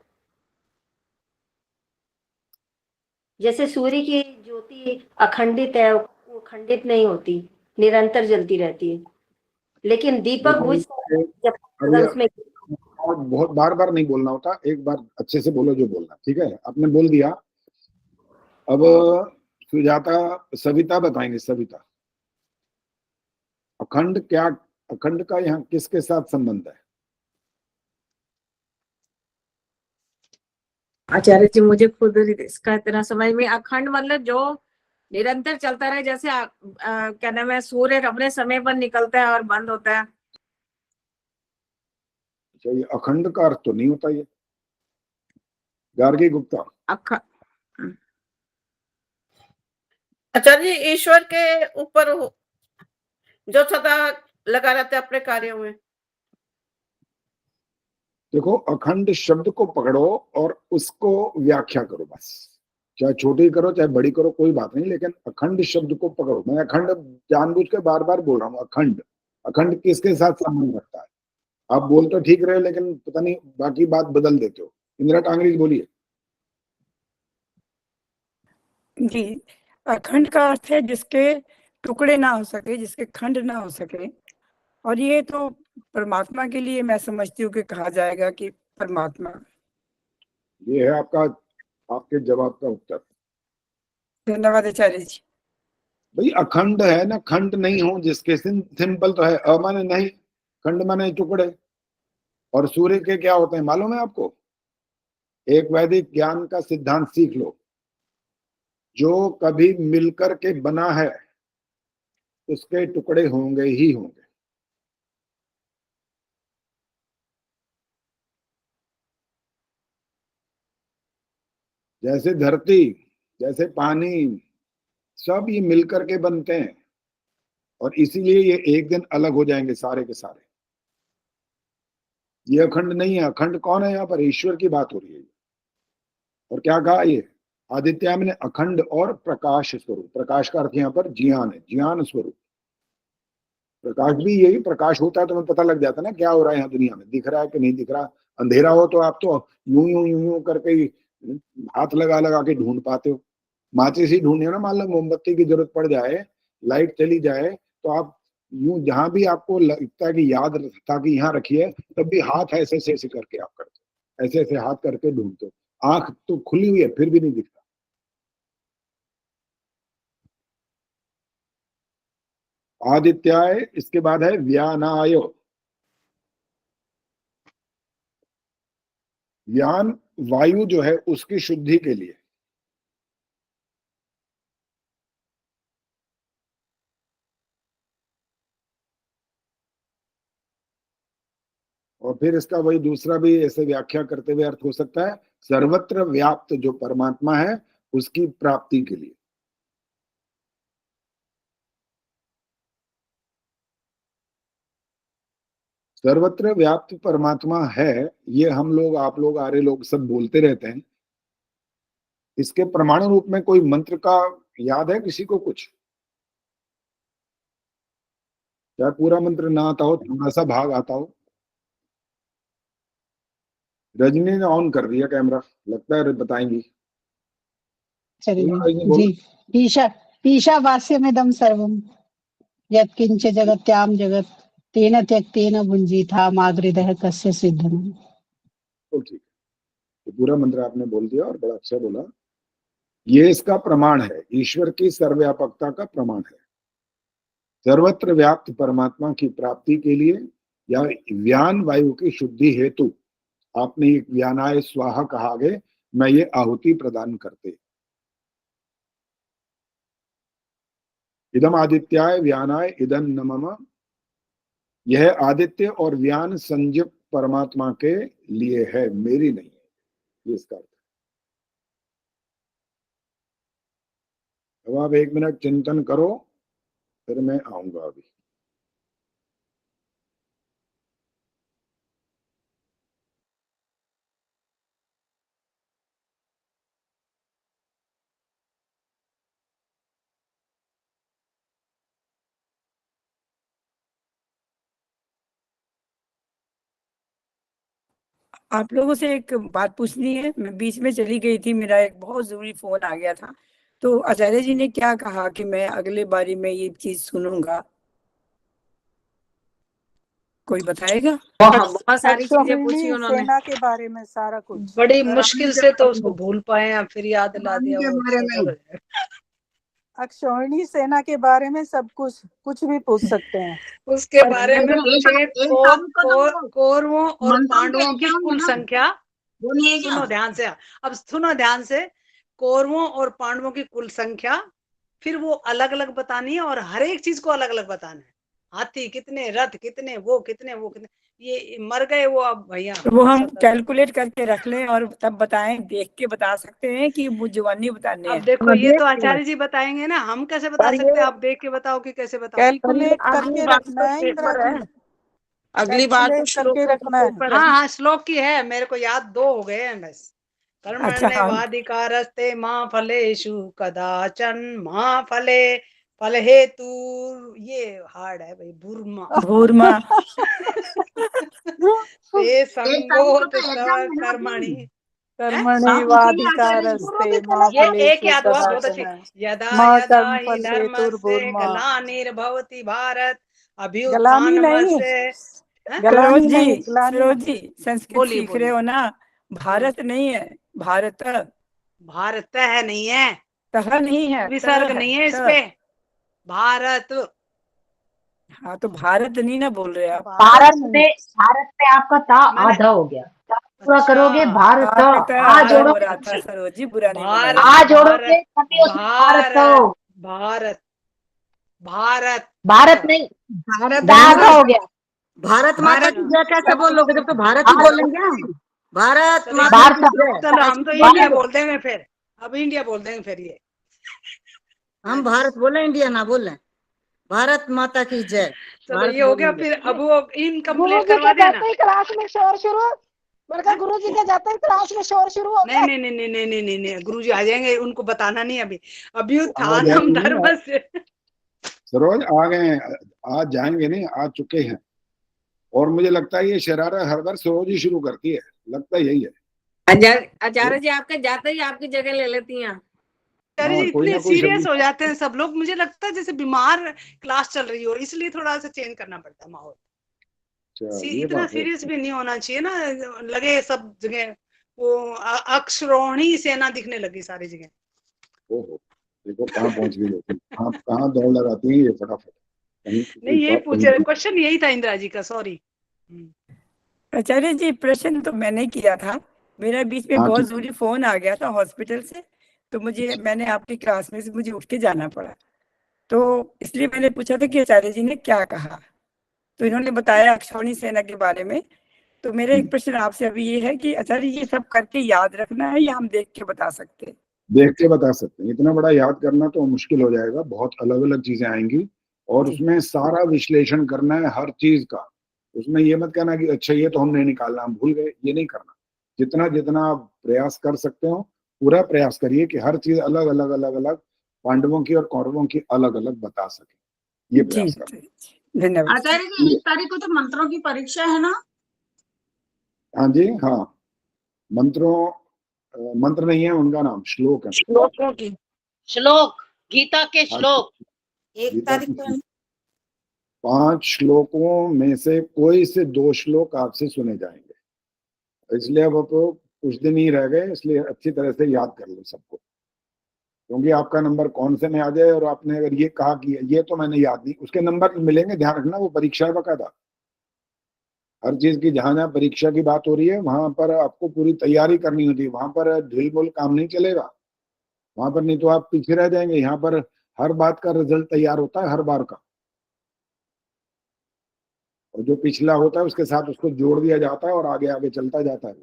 जैसे सूर्य की ज्योति अखंडित है, वो खंडित नहीं होती, निरंतर जलती रहती है। लेकिन दीपक बुझ जब उसमें और बहुत बार बार नहीं बोलना होता, एक बार अच्छे से बोलो जो बोलना, ठीक है? आपने बोल दिया। अब सुजाता, सविता बताएंगे। सविता अखंड का यहाँ किसके साथ संबंध है? आचार्य जी मुझे खुद इसका इतना समझ में, अखंड मतलब जो निरंतर चलता रहे, जैसे क्या नाम है, सूर्य अपने समय पर निकलता है और बंद होता है। ये अखंड का अर्थ तो नहीं होता ये, गार्गी गुप्ता। आचार्य जी ईश्वर के ऊपर जो सदा लगा रहता है अपने कार्यों में। देखो, अखंड शब्द को पकड़ो और उसको व्याख्या करो बस, चाहे छोटी करो चाहे बड़ी करो, कोई बात नहीं, लेकिन अखंड शब्द को पकड़ो। मैं अखंड जानबूझ के बार बार बोल रहा हूँ, अखंड। अखंड किसके साथ संबंध रखता है? आप बोल तो ठीक रहे, लेकिन पता नहीं बाकी बात बदल देते हो। इंदिरा टांगरी बोलिए। जी, अखंड का अर्थ है जिसके टुकड़े ना हो सके, जिसके खंड ना हो सके। और ये तो परमात्मा के लिए मैं समझती हूँ कि कहा जाएगा कि परमात्मा। ये है आपके जवाब का उत्तर। धन्यवाद आचार्य जी। भाई अखंड है ना, खंड नहीं हो जिसके, सिंपल तो है। अ माने नहीं, खंड माने टुकड़े। और सूर्य के क्या होते हैं मालूम है आपको? एक वैदिक ज्ञान का सिद्धांत सीख लो, जो कभी मिलकर के बना है उसके टुकड़े होंगे ही होंगे। जैसे धरती, जैसे पानी, सब ये मिलकर के बनते हैं, और इसीलिए ये एक दिन अलग हो जाएंगे सारे के सारे। ये अखंड नहीं है। अखंड कौन है यहाँ पर? ईश्वर की बात हो रही है। और क्या कहा ये आदित्य में ने? अखंड और प्रकाश स्वरूप। प्रकाश का अर्थ यहाँ पर ज्ञान है, ज्ञान स्वरूप। प्रकाश भी यही, प्रकाश होता है तो हमें पता लग जाता है ना क्या हो रहा है यहाँ दुनिया में, दिख रहा है कि नहीं दिख रहा। अंधेरा हो तो आप तो यूं यूं यूं यूं करके ही हाथ लगा लगा के ढूंढ पाते हो। माचिस ही ढूंढे ना, मान लो मोमबत्ती की जरूरत पड़ जाए, लाइट चली जाए, तो आप यूं जहां भी आपको लगता है कि याद था कि यहाँ रखिए, तब भी हाथ ऐसे ऐसे करके आप करते हो, ऐसे ऐसे हाथ करके ढूंढते हो। आंख तो खुली हुई है फिर भी नहीं दिखता। आदित्याय, इसके बाद है व्यानाय। व्यान वायु जो है उसकी शुद्धि के लिए। और फिर इसका वही दूसरा भी ऐसे व्याख्या करते हुए अर्थ हो सकता है, सर्वत्र व्याप्त जो परमात्मा है उसकी प्राप्ति के लिए। सर्वत्र व्याप्त परमात्मा है, ये हम लोग, आप लोग, आर्य लोग सब बोलते रहते हैं। इसके प्रमाण रूप में कोई मंत्र का याद है किसी को कुछ? क्या पूरा मंत्र ना आता हो, थोड़ा सा भाग आता हो? रजनी ने ऑन कर दिया कैमरा, लगता है बताएंगी। जी, ईशावास्यमिदं सर्वं यत्किंच जगत्याम जगत तेन त्यक्तेन भुंजीथा मागृदः कस्य सिद्धम्। तो ठीक है, पूरा मंत्र आपने बोल दिया और बड़ा अच्छा बोला। ये इसका प्रमाण है, ईश्वर की सर्वव्यापकता का प्रमाण है। सर्वत्र व्याप्त परमात्मा की प्राप्ति के लिए या व्यान वायु की शुद्धि हेतु आपने एक व्यानाय स्वाहा कहा आगे, मैं ये आहुति प्रदान करते। इदम आदित्याय व्यानाय इदं नमः। यह आदित्य और व्यान संज्ञक परमात्मा के लिए है, मेरी नहीं है, ये इसका अर्थ। अब आप 1 मिनट चिंतन करो, फिर मैं आऊंगा अभी। आप लोगों से एक बात पूछनी है। मैं बीच में चली गई थी, मेरा एक बहुत जरूरी फोन आ गया था। तो आचार्य जी ने क्या कहा कि मैं अगले बारी में ये चीज सुनूंगा, कोई बताएगा? बहुत सारी चीजें पूछी उन्होंने, सेना के बारे में सारा कुछ। बड़ी मुश्किल से तो उसको भूल पाए, या फिर याद ला दिया वो। अक्षौहिणी सेना के बारे में सब कुछ भी पूछ सकते हैं। उसके बारे में एक पूछेंगे काम करो, कौरवों और मंत्रों के पांडवों की एग्जाम कुल लेना। संख्या। बोलिए क्या? सुनो ध्यान से, अब सुनो ध्यान से। कौरवों और पांडवों की कुल संख्या, फिर वो अलग अलग बतानी है और हर एक चीज को अलग अलग बताना है। हाथी कितने, रथ कितने, वो कितने, वो कितने, ये मर गए वो अब भैया। तो वो हम कैलकुलेट करके रख लें और तब बताएं, देख के बता सकते हैं कि वो जुबानी बताने अब हैं। देखो ये तो आचार्य जी बताएंगे ना, हम कैसे बता सकते हैं? आप देख के बताओ कि कैसे बताओ। कैलकुलेट करके रखना है इंदिरा जी, अगली बार तो कैलकुलेट करके रखना है। हाँ हाँ, श्लोक की है, मेरे को याद 2 हो गए हैं बस। अच्छा, हाँ। कर्मण्येवाधिकारस्ते मा फलेषु कदाचन मा फले फल हेतु, ये हार्ड है भाई, भूर्मा भूरमा। ते संगोत एग्जाम कर्मणि। कर्मण्येवाधिकारस्ते मा ये एक फलेषु याद हुआ, बहुत अच्छी। कदाचन यदा मा यदा हि कर्मफल धर्मस्य हेतुर्भूर्मा। ग्लानिर्भवति भारत गलानी अभ्युत्थानमस्य। नहीं, गलानी नहीं, गलानी सरोज नहीं। जी संस्कृत बोलिए, सीख रहे बोलिए। हो ना? भारत नहीं है, भारत। भारत है नहीं है, तह नहीं है, विसर्ग त नहीं है इस त। पे, भारत। हाँ तो भारत नहीं ना बोल रहे आप। भारत पे आपका ता मैंने आधा हो गया, ता पूरा अच्छा, करोगे भारत। भारत आ आधा हो जोड़ोगे, रहा था सरोज जी, बुरा नहीं भारत मनाइए। आ जोड़ोगे भारत तभी हो भारत। भारत भारत भारत भारत नहीं, भारत दा आधा हो गया। भारत माता की जय कैसे बोलोगे जब तो भारत ही बोलेंगे हम। भारत चलो माता भारत की जय। चलो, हम तो इंडिया बोल देंगे फिर, अब इंडिया बोल देंगे फिर। ये हम भारत बोले, इंडिया ना बोले। भारत माता की जय। चलो भारत ये हो गया, बोलेंगे। फिर अब वो इनकम्प्लीट करवा देना। क्लास में शोर शुरू, बड़का गुरु जी के जाते ही क्लास में शोर शुरू हो नहीं नहीं नहीं नहीं नहीं नहीं नहीं, गुरुजी आ जाएंगे, उनको बताना नहीं अभी। अभ्युत्थानम जाएंगे नहीं, धर्म से। सरोज आ गए हैं, आज जाएंगे नहीं, आ चुके हैं। और मुझे लगता है ये शरारा हर बार सरोज ही शुरू करती है, लगता यही है। आचार्य जी आपके जाते ही आपकी जगह ले लेती हैं। आचार्य जी हाँ, कोई इतने ना कोई सीरियस शब्द। हो जाते हैं सब लोग, मुझे लगता है जैसे बीमार क्लास चल रही हो, इसलिए थोड़ा सा चेंज करना पड़ता है माहौल। अच्छा, ये इतना बात है। सीरियस भी नहीं होना चाहिए ना, लगे सब जगह वो अक्षरोहिणी सेना दिखने लगी सारी जगह। ओहो, देखो कहाँ पहुंच गई लोग, कहाँ दौड़ लगाती है ये फटाफट। नहीं, यही पूछ रहे, क्वेश्चन यही था इंदिरा जी का, सॉरी। आचार्य जी प्रश्न तो मैंने किया था, मेरा बीच में हाँ, बहुत ठीक। जरूरी फोन आ गया था हॉस्पिटल से, तो मैंने आपकी क्लास में से मुझे उठ के जाना पड़ा, तो इसलिए मैंने पूछा था कि आचार्य जी ने क्या कहा, तो इन्होंने बताया अक्षौहिणी सेना के बारे में। तो मेरा एक प्रश्न आपसे अभी ये है कि आचार्य ये सब करके याद रखना है या हम देख के बता सकते हैं? देख के बता सकते हैं, इतना बड़ा याद करना तो मुश्किल हो जाएगा, बहुत अलग अलग चीजें आएंगी और उसमें सारा विश्लेषण करना है हर चीज का। उसमें ये मत कहना कि अच्छा ये तो हम नहीं निकालना, हम भूल गए, ये नहीं करना। जितना जितना आप प्रयास कर सकते हो पूरा प्रयास करिए कि हर चीज अलग अलग अलग अलग पांडवों की और कौरवों की अलग अलग बता सके, ये प्रयास करना। धन्यवाद आचार्य जी 1 तारीख को तो मंत्रों की परीक्षा है ना? हाँ जी, हाँ। मंत्र नहीं है उनका नाम, श्लोक है। श्लोकों की, श्लोक, गीता के श्लोक। 1 तारीख को 5 श्लोकों में से कोई से 2 श्लोक आपसे सुने जाएंगे, इसलिए अब तो कुछ दिन ही रह गए, इसलिए अच्छी तरह से याद कर लो सबको, क्योंकि आपका नंबर कौन से में आ जाए और आपने अगर ये कहा कि ये तो मैंने याद नहीं, उसके नंबर मिलेंगे, ध्यान रखना, वो परीक्षा है बकायदा। हर चीज की जहां जहां परीक्षा की बात हो रही है वहां पर आपको पूरी तैयारी करनी होती है, वहां पर ढील बोल काम नहीं चलेगा, वहां पर नहीं तो आप पीछे रह जाएंगे। यहाँ पर हर बात का रिजल्ट तैयार होता है हर बार का, और जो पिछला होता है उसके साथ उसको जोड़ दिया जाता है और आगे आगे चलता जाता है।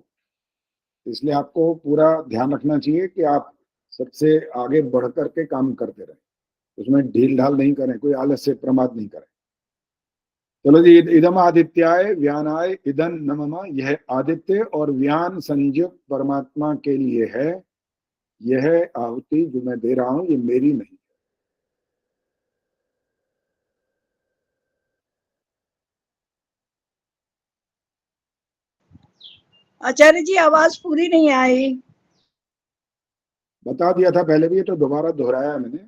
इसलिए आपको पूरा ध्यान रखना चाहिए कि आप सबसे आगे बढ़ करके काम करते रहें, उसमें ढील ढाल नहीं करें, कोई आलस्य प्रमाद नहीं करें। चलो जी, इदम आदित्याय व्यानाय इदन नमः, यह आदित्य और व्यान संज्ञक परमात्मा के लिए है, यह आहुति जो मैं दे रहा हूं ये मेरी नहीं। आचार्य जी आवाज पूरी नहीं आई। बता दिया था पहले भी, ये तो दोबारा दोहराया मैंने।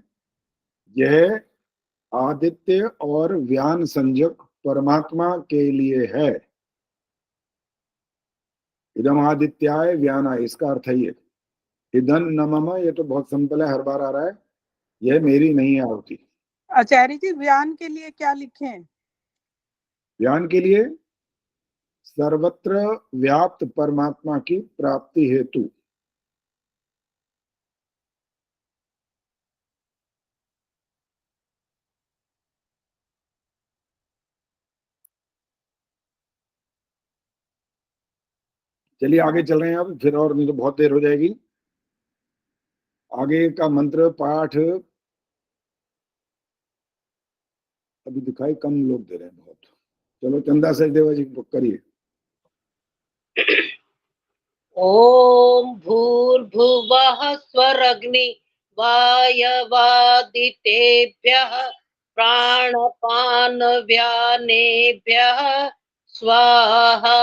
यह आदित्य और व्यान संज्ञक परमात्मा के लिए है, इदम आदित्याय व्यानाय, इसका अर्थ है ये। इदन नमः, ये तो बहुत सिंपल है, हर बार आ रहा है, यह मेरी नहीं है आहुति। आचार्य जी व्यान के लिए क्या लिखें? ज्ञान के लिए सर्वत्र व्याप्त परमात्मा की प्राप्ति हेतु। चलिए आगे चल रहे हैं अब, फिर और नहीं तो बहुत देर हो जाएगी। आगे का मंत्र पाठ अभी दिखाई कम लोग दे रहे हैं बहुत। चलो चंदा सचदेवा जी बुक करिए। ओम भूर्भुवः स्वरग्नि वायवादितेभ्यः प्राणपान व्यानेभ्यः स्वाहा।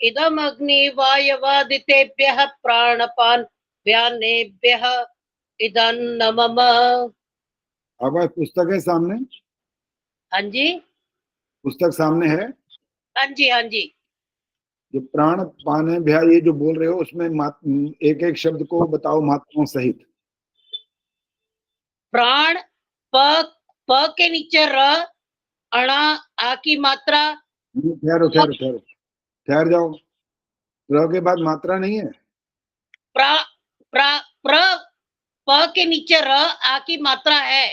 इदम अग्नि वायवादितेभ्यः प्राणपान व्यानेभ्यः इदं नमः। आपका पुस्तक है सामने? हाँ जी, पुस्तक सामने है? हाँ जी, हाँ जी। जो प्राण पाने भ्या ये जो बोल रहे हो उसमें एक एक शब्द को बताओ मात्राओं सहित। प्राण प के नीचे र, अणा आ की मात्रा। ठहरो ठहरो ठहरो, ठहर जाओ। प्र के बाद मात्रा नहीं है। प्र प के नीचे र, आ की मात्रा है।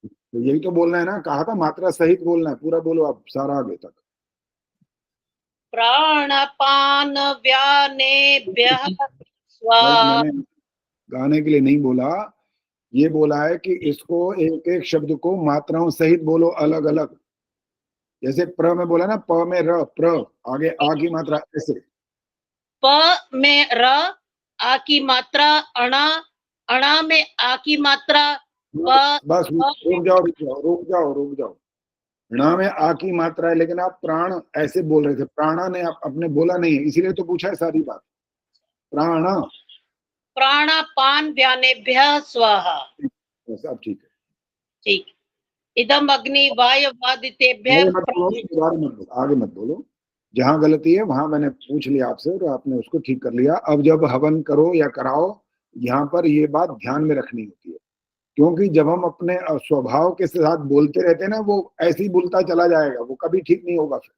तो यही तो बोलना है ना, कहा था मात्रा सहित बोलना है। पूरा बोलो आप, सारा आगे तक। प्राणपान व्यानेभ्यः स्वाहा। मैंने गाने के लिए नहीं बोला, ये बोला है कि इसको एक एक शब्द को मात्राओं सहित बोलो अलग अलग। जैसे प्र में बोला ना, प में र, प्र आगे आ की मात्रा ऐसे। प में र, आ की मात्रा, अणा, अणा में आ की मात्रा। बस रुक जाओ रुक जाओ रुक जाओ रुक जाओ। ण में आ की मात्रा है, लेकिन आप प्राण ऐसे बोल रहे थे। प्राणा ने आपने बोला नहीं है, इसीलिए तो पूछा है सारी बात। प्राण प्राणापान व्यानेभ्यः स्वाहा। सब ठीक है। ठीक। इदम अग्नि वायवादितेभ्यः आगे मत बोलो। जहां गलती है वहां मैंने पूछ लिया आपसे और आपने उसको ठीक कर लिया। अब जब हवन करो या कराओ, यहाँ पर ये बात ध्यान में रखनी होती है, क्योंकि जब हम अपने स्वभाव के साथ बोलते रहते हैं ना, वो ऐसे ही बोलता चला जाएगा, वो कभी ठीक नहीं होगा फिर।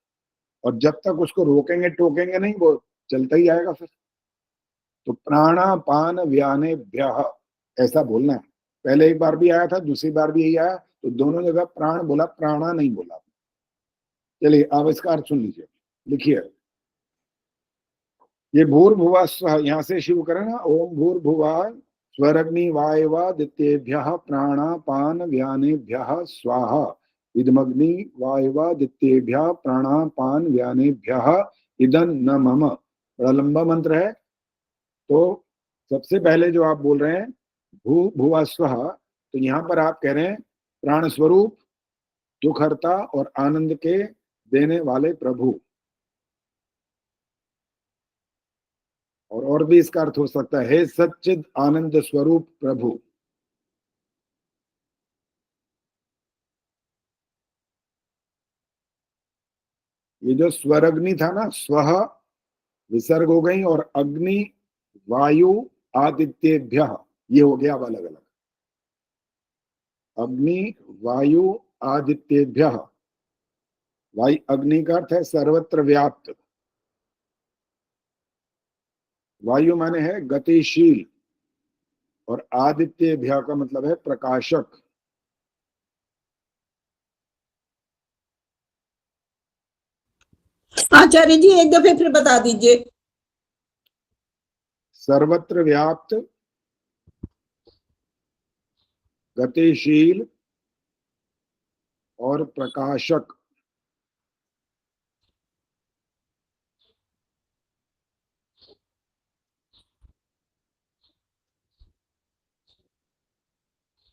और जब तक उसको रोकेंगे टोकेंगे नहीं, वो चलता ही आएगा फिर। तो प्राणापान व्यानेभ्यः ऐसा बोलना है। पहले एक बार भी आया था, दूसरी बार भी यही आया, तो दोनों जगह प्राण बोला, प्राणा नहीं बोला। चलिए अब इसका अर्थ सुन लीजिए, लिखिए। ये भूर्भुवः स्वः, यहाँ से शुरू करें ना। ओम भूर्भुवः स्वरग्नि वायवादित्येभ्यः प्राणापान व्यानेभ्यः स्वाहा। इदमग्नि वायवादित्येभ्यः प्राणापान व्यानेभ्यः इदं न मम। बड़ा लंबा मंत्र है। तो सबसे पहले जो आप बोल रहे हैं भू भुवा स्वः, तो यहाँ पर आप कह रहे हैं प्राण स्वरूप, दुखहर्ता और आनंद के देने वाले प्रभु। और भी इसका अर्थ हो सकता है, हे सच्चिद आनंद स्वरूप प्रभु। ये जो स्वरग्नि था ना, स्वह विसर्ग हो गई, और अग्नि वायु आदित्येभ्यः ये हो गया अब अलग अलग। अग्नि वायु आदित्येभ्यः। वायु अग्नि का अर्थ है सर्वत्र व्याप्त। वायु माने है गतिशील, और आदित्येभ्यः का मतलब है प्रकाशक। आचार्य जी एक दफे फिर बता दीजिए। सर्वत्र व्याप्त, गतिशील और प्रकाशक।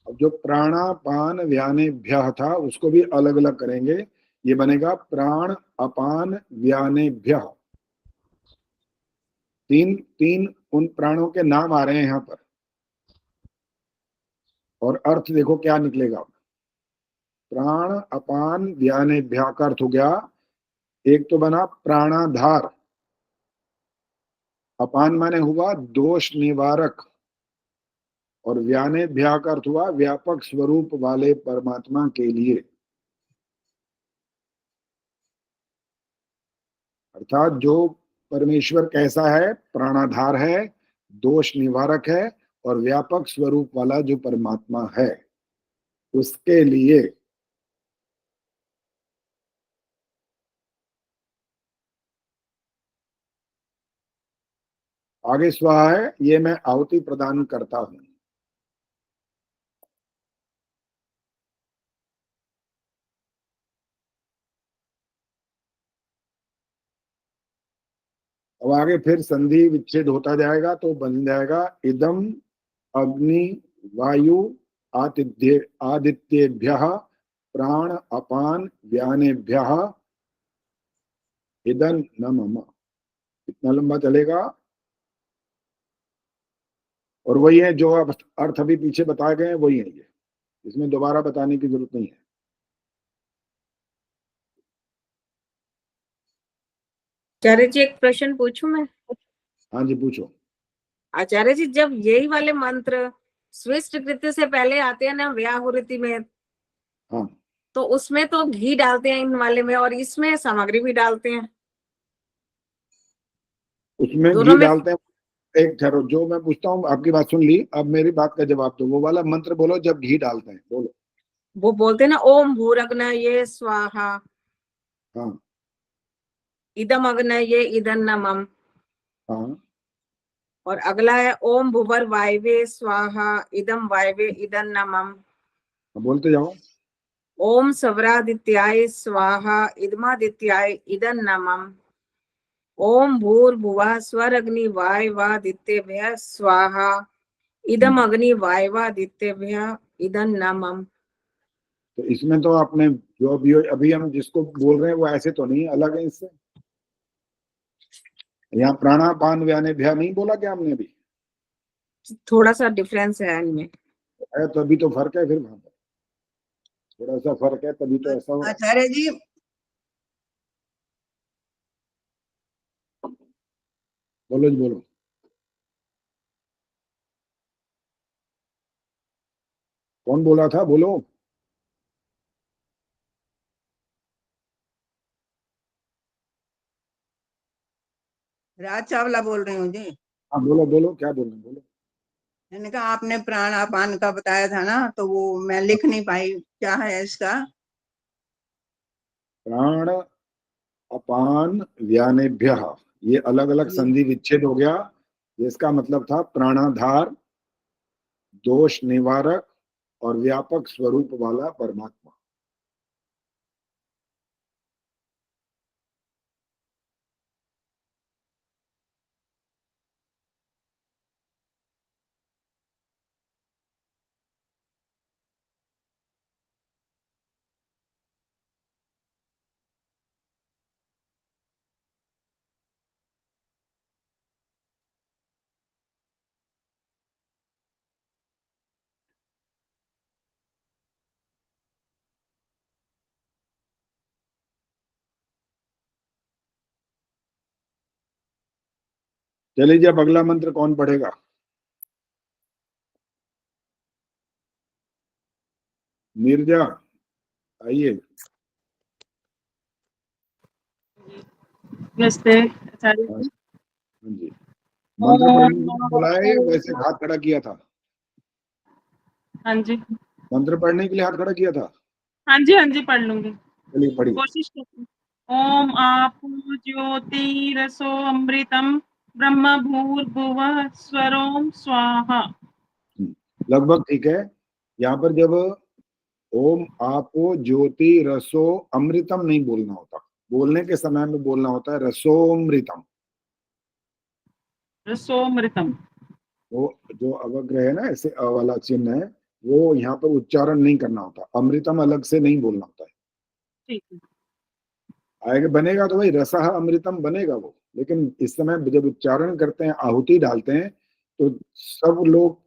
अब जो प्राणापान व्यानेभ्यः था उसको भी अलग अलग करेंगे। ये बनेगा प्राण अपान व्यानेभ्यः। तीन तीन उन प्राणों के नाम आ रहे हैं यहाँ पर, और अर्थ देखो क्या निकलेगा। प्राण अपान व्यानेभ्यः का अर्थ हो गया, एक तो बना प्राणाधार। अपान माने हुआ दोष निवारक, और व्यानेभ्यः का अर्थ हुआ व्यापक स्वरूप वाले परमात्मा के लिए, अर्थात जो परमेश्वर कैसा है, प्राणाधार है, दोष निवारक है और व्यापक स्वरूप वाला जो परमात्मा है उसके लिए। आगे स्वाहा है, ये मैं आहुति प्रदान करता हूं। अब आगे फिर संधि विच्छेद होता जाएगा तो बन जाएगा इदम अग्नि वायु आदित्येभ्यः प्राण अपान व्यानेभ्यः इदं न मम। इतना लंबा चलेगा। और वही है जो अर्थ अभी पीछे बताए गए हैं, वही है ये, इसमें दोबारा बताने की जरूरत नहीं है। आचार्य जी एक प्रश्न पूछूं मैं? हाँ जी पूछो। आचार्य जी जब यही वाले मंत्र स्विष्ट कृत्य से पहले आते हैं ना व्याहुति में, हाँ तो उसमें तो घी डालते हैं इन वाले में और इसमें सामग्री भी डालते हैं। उसमें दोनों घी में डालते हैं। एक ठहरो, जो मैं पूछता हूँ आपकी बात सुन ली, अब मेरी बात का जवाब दो। वो वाला मंत्र बोलो जब घी डालते हैं, बोलो। वो बोलते हैं ना ओम भूरग्नये स्वाहा, हाँ इदम अग्नये इदन्नमम, हाँ और अगला है ओम भुवर वायवे स्वाहा इदम वायवे इदन्नमम, बोलते जाओ। ओम सवरादित्याय स्वाहा इदमादित्याय इदन्नमम, ओम भूर्भुवः स्वरग्नि वायवादित्येभ्यः स्वाहा इदम अग्नि वायवादित्येभ्यः इदन्नमम। तो इसमें तो आपने जो अभी हम जिसको बोल रहे हैं वो ऐसे तो नहीं, अलग है इससे। यहाँ प्राणापान व्यानेभ्यः नहीं बोला क्या हमने अभी? थोड़ा सा डिफरेंस है इनमें। है तो अभी तो फर्क है, फिर वहां पर थोड़ा सा फर्क है, तभी तो ऐसा हो रहा है। आचार्य जी बोलो जी बोलो। कौन बोला था, बोलो। राज चावला बोल रही हूँ जी। हाँ बोलो बोलो, क्या बोल रहे हैं, बोलो। मैंने कहा आपने प्राण अपान का बताया था ना, तो वो मैं लिख नहीं पाई, क्या है इसका? प्राण अपान व्यानेभ्यः, ये अलग अलग संधि विच्छेद हो गया। जिसका मतलब था प्राणाधार, दोष निवारक और व्यापक स्वरूप वाला परमात्मा। चलिए जी, अब अगला मंत्र कौन पढ़ेगा? नीरजा आइए। नमस्ते आचार्य जी। हाँ जी, मंत्र पढ़ने के लिए बोला है, वैसे हाथ खड़ा किया था? हाँ जी मंत्र पढ़ने के लिए हाथ खड़ा किया था? हाँ जी हाँ जी पढ़ लूंगी, चलिए पढ़िए। कोशिश करती हूँ। ओम आपो ज्योतिरसो अमृतम ब्रह्म भूर्भुवः स्वरोम स्वाहा। लगभग ठीक है। यहाँ पर जब ओम आपो ज्योति रसो अमृतम नहीं बोलना होता, बोलने के समय में बोलना होता है रसोमृतम। रसोमृतम, वो जो अवग्रह है ना, ऐसे अ वाला चिन्ह है, वो यहाँ पर उच्चारण नहीं करना होता। अमृतम अलग से नहीं बोलना होता है। ठीक है। आगे बनेगा तो भाई रसः अमृतम बनेगा वो, लेकिन इस समय जब उच्चारण करते हैं, आहुति डालते हैं, तो सब लोग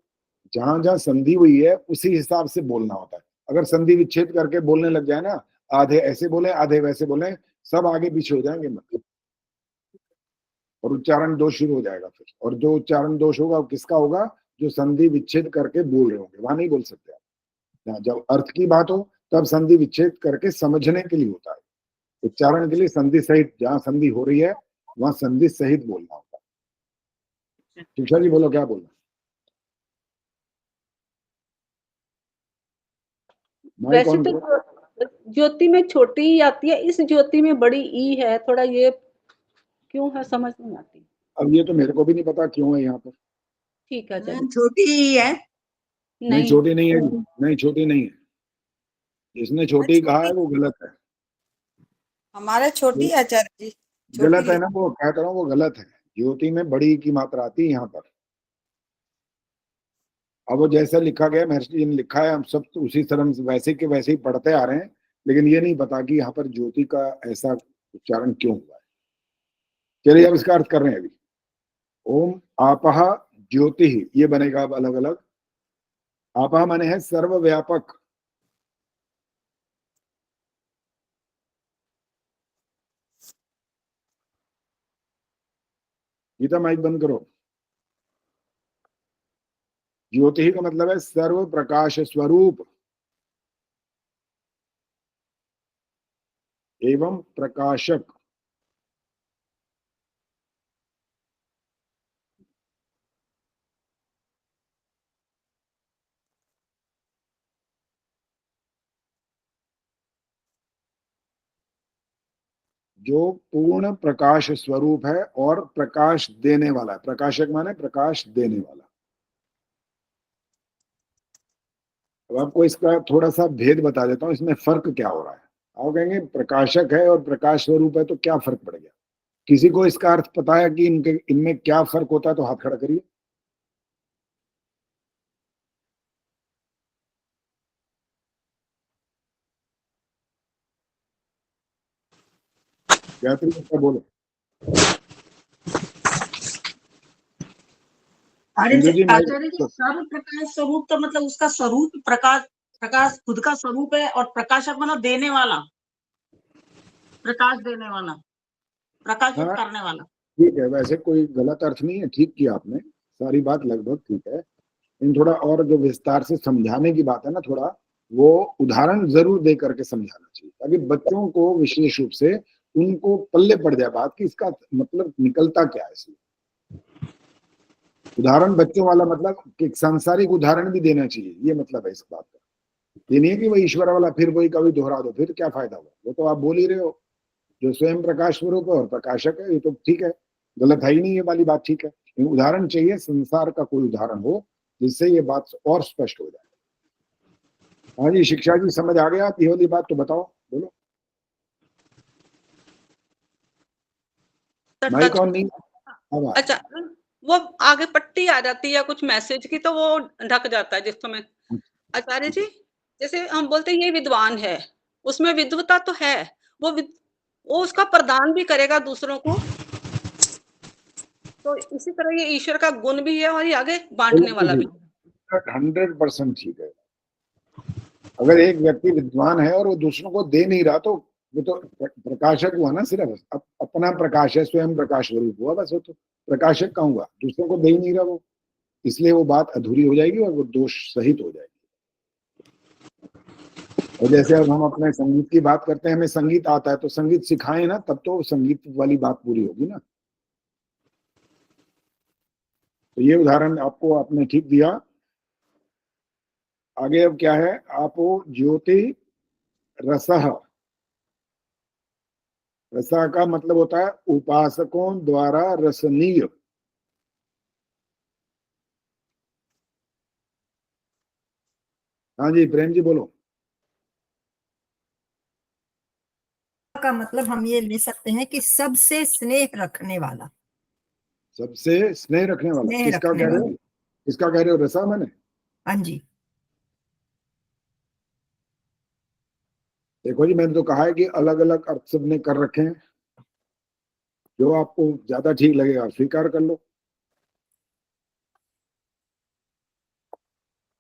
जहां जहां संधि हुई है उसी हिसाब से बोलना होता है। अगर संधि विच्छेद करके बोलने लग जाए ना, आधे ऐसे बोले आधे वैसे बोले, सब आगे पीछे हो जाएंगे मतलब, और उच्चारण दोष शुरू हो जाएगा फिर। और जो उच्चारण दोष होगा वो किसका होगा? जो संधि विच्छेद करके बोल रहे होंगे, वहां नहीं बोल सकते आप। जब अर्थ की बात हो तब संधि विच्छेद करके समझने के लिए होता है। उच्चारण के लिए संधि सहित, जहां संधि हो रही है वहां संधि सहित बोलना होता है। शिक्षा जी बोलो, क्या बोलना? माइक वैसे ऑन तो करो। ज्योति में छोटी ई आती है, इस ज्योति में बड़ी ई है, थोड़ा ये क्यों है समझ नहीं आती। अब ये तो मेरे को भी नहीं पता क्यों है यहाँ पर। ठीक है चलो। छोटी ही है। नहीं छोटी नहीं है, नहीं छोटी नहीं है, जिसने छोटी कहा है वो गलत है। हमारे छोटी है आचार्य जी। गलत है ना, वो कहता रहा हूँ वो गलत है। ज्योति में बड़ी की मात्रा आती है यहाँ पर। अब वो जैसा लिखा गया, महर्षि जी ने लिखा है, हम सब तो उसी तरह से वैसे के वैसे ही पढ़ते आ रहे हैं, लेकिन ये नहीं पता कि यहाँ पर ज्योति का ऐसा उच्चारण क्यों हुआ है। चलिए अब इसका अर्थ कर रहे हैं अभी। ओम आपह ज्योति, ये बनेगा अब अलग अलग। आपह माने है सर्वव्यापक। गीता माइक बंद करो। ज्योति का मतलब है सर्व प्रकाश स्वरूप एवं प्रकाशक। जो पूर्ण प्रकाश स्वरूप है और प्रकाश देने वाला है। प्रकाशक माने प्रकाश देने वाला। अब आपको इसका थोड़ा सा भेद बता देता हूं, इसमें फर्क क्या हो रहा है। आप कहेंगे प्रकाशक है और प्रकाश स्वरूप है तो क्या फर्क पड़ गया? किसी को इसका अर्थ पता है कि इनमें क्या फर्क होता है तो हाथ खड़ा करिए। गायत्री क्या बोलो? आचार्य जी सर्व प्रकाश स्वरूप तो मतलब उसका स्वरूप प्रकाश, प्रकाश खुद का स्वरूप है, और प्रकाशक मतलब देने वाला, प्रकाश देने वाला, प्रकाशित करने वाला। ठीक है, वैसे कोई गलत अर्थ नहीं है, ठीक किया आपने, सारी बात लगभग ठीक है। इन थोड़ा और जो विस्तार से समझाने की बात है ना, थोड़ा वो उदाहरण जरूर दे करके समझाना चाहिए, ताकि बच्चों को विशेष रूप से उनको पल्ले पड़ जाए बात कि इसका मतलब निकलता क्या है। इसलिए उदाहरण बच्चों वाला मतलब कि सांसारिक उदाहरण भी देना चाहिए, ये मतलब है इस बात का। ये नहीं है कि वही ईश्वर वाला फिर वही कभी दोहरा दो, फिर क्या फायदा हुआ। वो तो आप बोल ही रहे हो, जो स्वयं प्रकाश स्वरूप है और प्रकाशक है, ये तो ठीक है, गलत है ही नहीं, ये वाली बात ठीक है। उदाहरण चाहिए, संसार का कोई उदाहरण हो जिससे ये बात और स्पष्ट हो जाए। हाँ जी, शिक्षा जी समझ आ गया ये वाली बात? तो बताओ, बोलो। माइक ऑन नहीं। अच्छा, वो आगे पट्टी आ जाती है कुछ मैसेज की तो वो ढक जाता है जिसको मैं। आचार्य जी जैसे हम बोलते हैं ये विद्वान है, उसमें विद्वता तो है, वो उसका प्रदान भी करेगा दूसरों को, तो इसी तरह ये ईश्वर का गुण भी है और ये आगे बांटने वाला भी। 100% ठीक है। अगर एक व्यक्ति विद्वान है और वो दूसरों को दे नहीं रहा तो वो तो प्रकाशक हुआ ना, सिर्फ अपना प्रकाश है, स्वयं प्रकाश स्वरूप हुआ, बस वो तो प्रकाशक का हुआ, दूसरों को दे ही नहीं रहा वो, इसलिए वो बात अधूरी हो जाएगी और वो दोष सहित हो जाएगी। और जैसे अब हम अपने संगीत की बात करते हैं, हमें संगीत आता है तो संगीत सिखाएं ना, तब तो संगीत वाली बात पूरी होगी ना। तो ये उदाहरण आपको आपने ठीक दिया। आगे अब क्या है, आपो ज्योति रसः। रसा का मतलब होता है उपासकों द्वारा रसनीय। हाँ जी, प्रेम जी बोलो। का मतलब हम ये ले सकते हैं कि सबसे स्नेह रखने वाला। सबसे स्नेह रखने वाला, स्नेह किसका रखने कह रहे हो? वाला। किसका कह रहे हो? रसा मैंने? हाँ जी। देखो जी, मैंने तो कहा है कि अलग अलग अर्थ सबने कर रखे हैं, जो आपको ज्यादा ठीक लगेगा स्वीकार कर लो।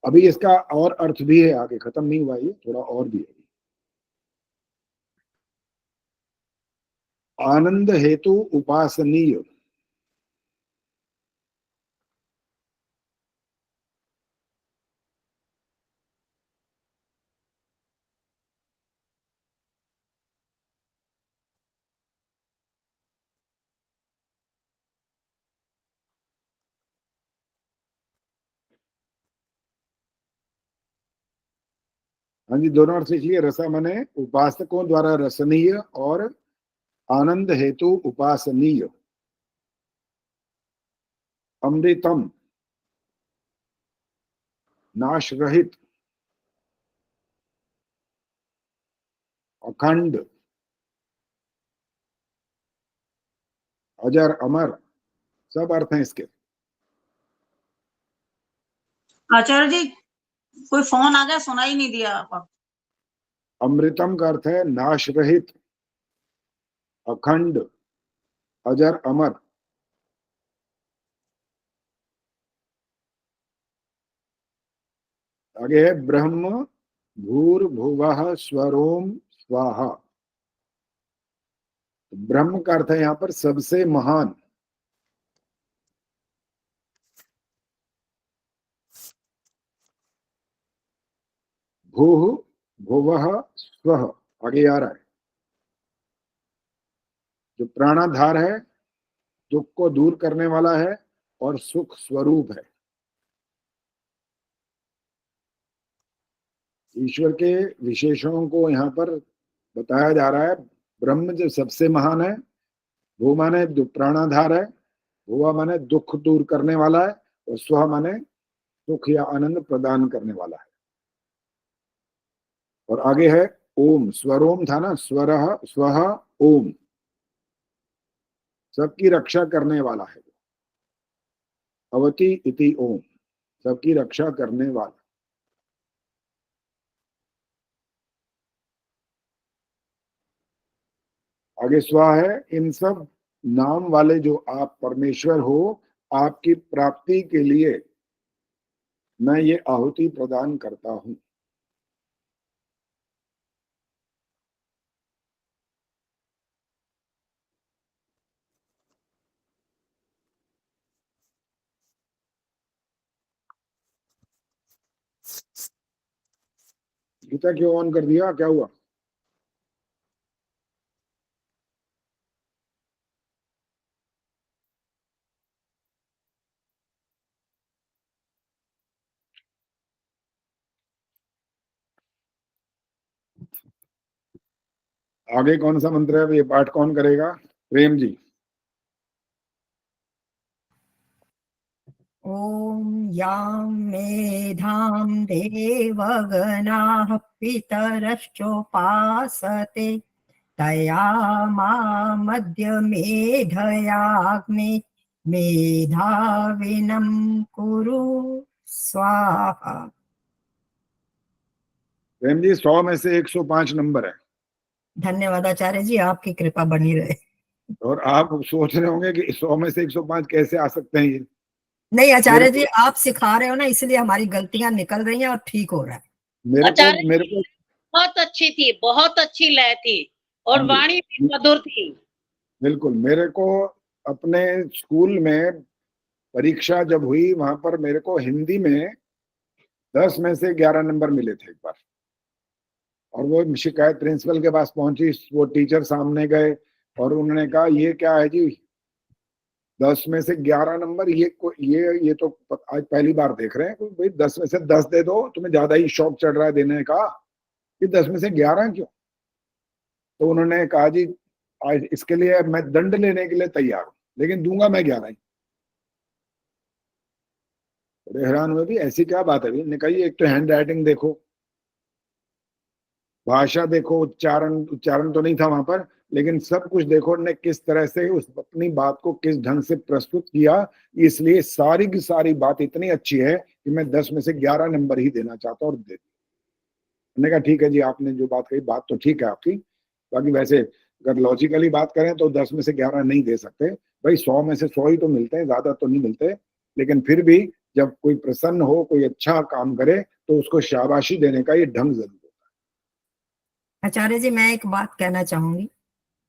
अभी इसका और अर्थ भी है, आगे खत्म नहीं हुआ, ये थोड़ा और भी है। आनंद हेतु उपासनीय। हाँ जी, दोनों अर्थ इसलिए रसा माने उपासकों द्वारा रसनीय और आनंद हेतु उपासनीय। अमृतम नाश रहित, अखंड, अजर अमर, सब अर्थ हैं इसके। आचार्य जी कोई फोन आ गया, सुनाई नहीं दिया आप। अमृतम का अर्थ है नाश रहित, अखंड, अजर अमर। आगे है ब्रह्म भूर्भुवः स्वरोम स्वाहा। ब्रह्म का अर्थ है यहां पर सबसे महान। भूः भुवः स्वः आगे आ रहा है। जो प्राणाधार है, दुख को दूर करने वाला है और सुख स्वरूप है। ईश्वर के विशेषणों को यहाँ पर बताया जा रहा है। ब्रह्म जो सबसे महान है, वो माने प्राणाधार है, भुवा माने दुख दूर करने वाला है, और स्व माने सुख या आनंद प्रदान करने वाला है। और आगे है ओम, स्वरोम था ना, स्वरः स्वः ओम, सबकी रक्षा करने वाला है। अवति इति ओम, सबकी रक्षा करने वाला। आगे स्वा है, इन सब नाम वाले जो आप परमेश्वर हो, आपकी प्राप्ति के लिए मैं ये आहुति प्रदान करता हूं। गीता क्यों ऑन कर दिया, क्या हुआ? आगे कौन सा मंत्र है, ये पाठ कौन करेगा? प्रेम जी। ओम यां मेधां देवगणाः पितरश्चोपासते तया मेधयाग्ने मेधाविनं कुरु स्वाहा। प्रेम जी 100 में से 105 नंबर है। धन्यवाद आचार्य जी, आपकी कृपा बनी रहे। और आप सोच रहे होंगे कि 100 में से 105 कैसे आ सकते हैं ये? नहीं आचार्य जी, आप सिखा रहे हो ना, इसलिए हमारी गलतियां निकल रही हैं और ठीक हो रहा है। मेरे को बहुत अच्छी थी, बहुत अच्छी लय थी और वाणी भी मधुर थी। बिल्कुल। मेरे को अपने स्कूल में परीक्षा जब हुई, वहां पर मेरे को हिंदी में 10 में से 11 नंबर मिले थे एक बार। और वो शिकायत प्रिंसिपल के पास पहुंची, वो टीचर सामने गए और उन्होंने कहा ये क्या है जी, 10 में से 11 नंबर, ये तो आज पहली बार देख रहे हैं। भाई 10 में से 10 दे दो, तुम्हें ज्यादा ही शौक चढ़ रहा है देने का, कि 10 में से 11 क्यों? तो उन्होंने कहा जी आज इसके लिए मैं दंड लेने के लिए तैयार हूं, लेकिन दूंगा मैं 11 ही। बड़े हैरान हुए भी, ऐसी क्या बात है? मैंने कहा एक तो हैंड राइटिंग देखो, भाषा देखो, उच्चारण तो नहीं था वहां पर, लेकिन सब कुछ देखो ने किस तरह से उस अपनी बात को किस ढंग से प्रस्तुत किया। इसलिए सारी की सारी बात इतनी अच्छी है कि मैं 10 में से 11 नंबर ही देना चाहता हूं और दे दिया। मैंने कहा ठीक है जी, आपने जो बात कही बात तो ठीक है आपकी, बाकी वैसे अगर लॉजिकली बात करें तो 10 में से 11 नहीं दे सकते भाई, 100 में से 100 ही तो मिलते हैं, ज्यादा तो नहीं मिलते। लेकिन फिर भी जब कोई प्रसन्न हो, कोई अच्छा काम करे, तो उसको शाबाशी देने का ये ढंग जरूर होता है। आचार्य जी मैं एक बात कहना चाहूंगी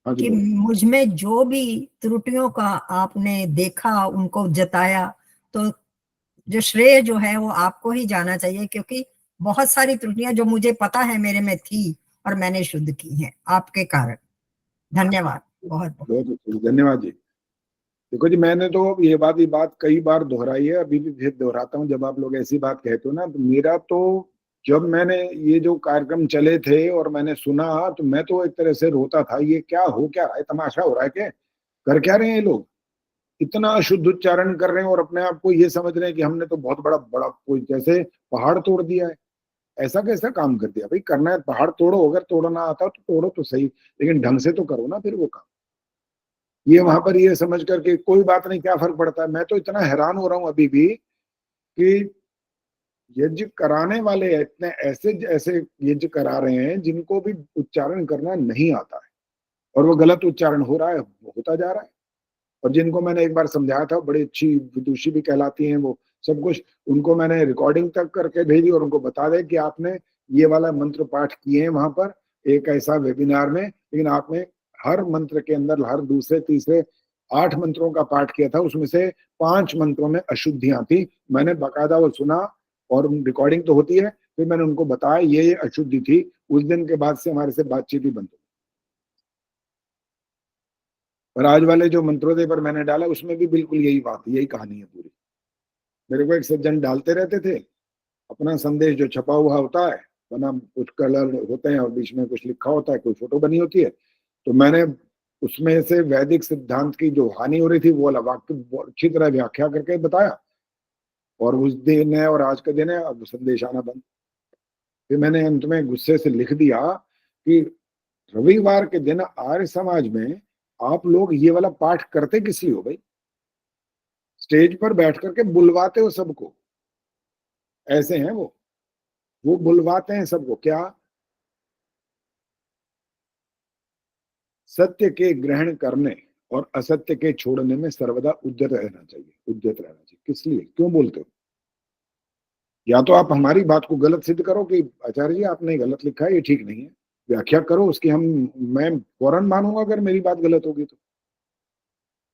कि बोलो। मुझ में जो भी त्रुटियों का आपने देखा, उनको जताया, तो जो श्रेय जो है वो आपको ही जाना चाहिए, क्योंकि बहुत सारी त्रुटियां जो मुझे पता है मेरे में थी और मैंने शुद्ध की हैं आपके कारण। धन्यवाद, बहुत बहुत धन्यवाद जी। देखो जी, मैंने तो ये बात कई बार दोहराई है, अभी भी फिर दोहराता हूँ। जब आप लोग ऐसी बात कहते हो ना, तो मेरा तो जब मैंने ये जो कार्यक्रम चले थे और मैंने सुना तो मैं तो एक तरह से रोता था, ये क्या हो क्या रहा है, तमाशा हो रहा है, क्या कर क्या रहे हैं ये लोग, इतना अशुद्ध उच्चारण कर रहे हैं और अपने आप को ये समझ रहे हैं कि हमने तो बहुत बड़ा बड़ा कोई जैसे पहाड़ तोड़ दिया है। ऐसा कैसा काम कर दिया भाई, करना है पहाड़ तोड़ो, अगर तोड़ना आता तो तोड़ो तो सही, लेकिन ढंग से तो करो ना फिर वो काम। ये वहां पर ये समझ करके कोई बात नहीं, क्या फर्क पड़ता है। मैं तो इतना हैरान हो रहा हूं अभी भी कि यज्ञ कराने वाले इतने ऐसे ऐसे यज्ञ करा रहे हैं जिनको भी उच्चारण करना नहीं आता है और वो गलत उच्चारण हो रहा है, होता जा रहा है। और जिनको मैंने एक बार समझाया था, बड़ी अच्छी विदुषी भी कहलाती हैं वो, सब कुछ उनको मैंने रिकॉर्डिंग तक करके भेजी और उनको बता दे कि आपने ये वाला मंत्र पाठ किए हैं वहां पर एक ऐसा वेबिनार में, लेकिन आपने हर मंत्र के अंदर हर दूसरे तीसरे 8 मंत्रों का पाठ किया था, उसमें से 5 मंत्रों में अशुद्धियां थी। मैंने बाकायदा वो सुना और रिकॉर्डिंग तो होती है, फिर मैंने उनको बताया ये अशुद्धि थी। उस दिन के बाद से हमारे से बातचीत ही बंद हो। और आज वाले जो मंत्रोदय पर मैंने डाला उसमें भी बिल्कुल यही बात, यही कहानी है पूरी। मेरे को एक सज्जन डालते रहते थे अपना संदेश जो छपा हुआ होता है, बना कुछ कलर होते हैं और बीच में कुछ लिखा होता है, कोई फोटो बनी होती है, तो मैंने उसमें से वैदिक सिद्धांत की जो हानि हो रही थी वो वाक्य अच्छी तरह व्याख्या करके बताया। और उस दिन है और आज का दिन है, अब संदेश आना बंद। फिर मैंने अंत में गुस्से से लिख दिया कि रविवार के दिन आर्य समाज में आप लोग ये वाला पाठ करते किस लिए हो भाई? स्टेज पर बैठ करके बुलवाते हो सबको, ऐसे हैं वो बुलवाते हैं सबको। क्या सत्य के ग्रहण करने और असत्य के छोड़ने में सर्वदा उद्यत रहना चाहिए, उद्यत रहना चाहिए। किस लिए, क्यों बोलते हो? या तो आप हमारी बात को गलत सिद्ध करो कि आचार्य जी आपने गलत लिखा है, ये ठीक नहीं है, व्याख्या करो उसकी, मैं फौरन मानूंगा अगर मेरी बात गलत होगी तो।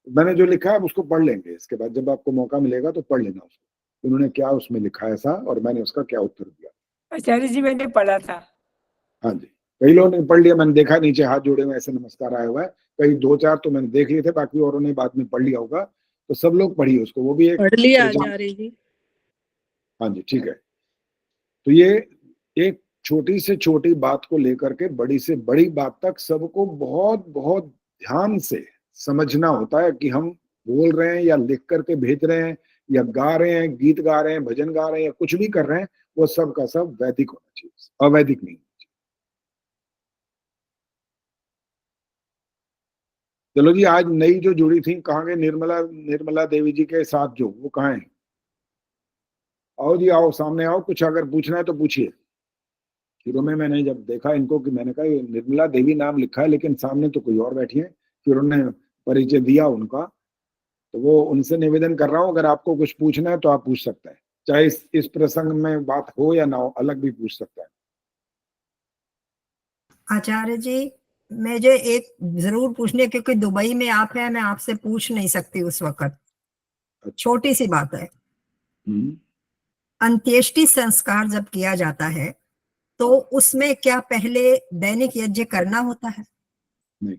मैंने जो लिखा है उसको पढ़ लेंगे, इसके बाद जब आपको मौका मिलेगा तो पढ़ लेना उसको, उन्होंने क्या उसमें लिखा है ऐसा और मैंने उसका क्या उत्तर दिया। आचार्य जी मैंने पढ़ा था। हाँ जी, कई लोगों ने पढ़ लिया, मैंने देखा नीचे हाथ जोड़े हुए ऐसे नमस्कार आया हुआ है, कई 2-4 तो मैंने देख लिए थे, बाकी औरों ने बाद में पढ़ लिया होगा, तो सब लोग पढ़िए उसको, वो भी एक पढ़ लिया आचार्य जी। हाँ जी ठीक है। तो ये एक छोटी से छोटी बात को लेकर के बड़ी से बड़ी बात तक सबको बहुत बहुत ध्यान से समझना होता है कि हम बोल रहे हैं या लिख करके भेज रहे हैं या गा रहे हैं, गीत गा रहे हैं, भजन गा रहे हैं या कुछ भी कर रहे हैं, वो सब का सब वैदिक होना चाहिए, अवैदिक नहीं। चलो जी, आज नई जो जुड़ी थी, कहाँ गए निर्मला देवी जी के साथ जो, वो कहाँ है? आओ जी आओ, सामने आओ, कुछ अगर पूछना है तो पूछिए। शुरू में मैंने जब देखा इनको कि मैंने कहा ये निर्मला देवी नाम लिखा है लेकिन सामने तो कोई और बैठी है, फिर उन्होंने परिचय दिया उनका, तो वो उनसे निवेदन कर रहा हूँ अगर आपको कुछ पूछना है तो आप पूछ सकते हैं, चाहे इस प्रसंग में बात हो या ना हो, अलग भी पूछ सकता है। आचार्य जी मुझे एक जरूर पूछने, क्योंकि दुबई में आप हैं, मैं आपसे पूछ नहीं सकती उस वक्त, छोटी सी बात है। अंत्येष्टि संस्कार जब किया जाता है तो उसमें क्या पहले दैनिक यज्ञ करना होता है? नहीं,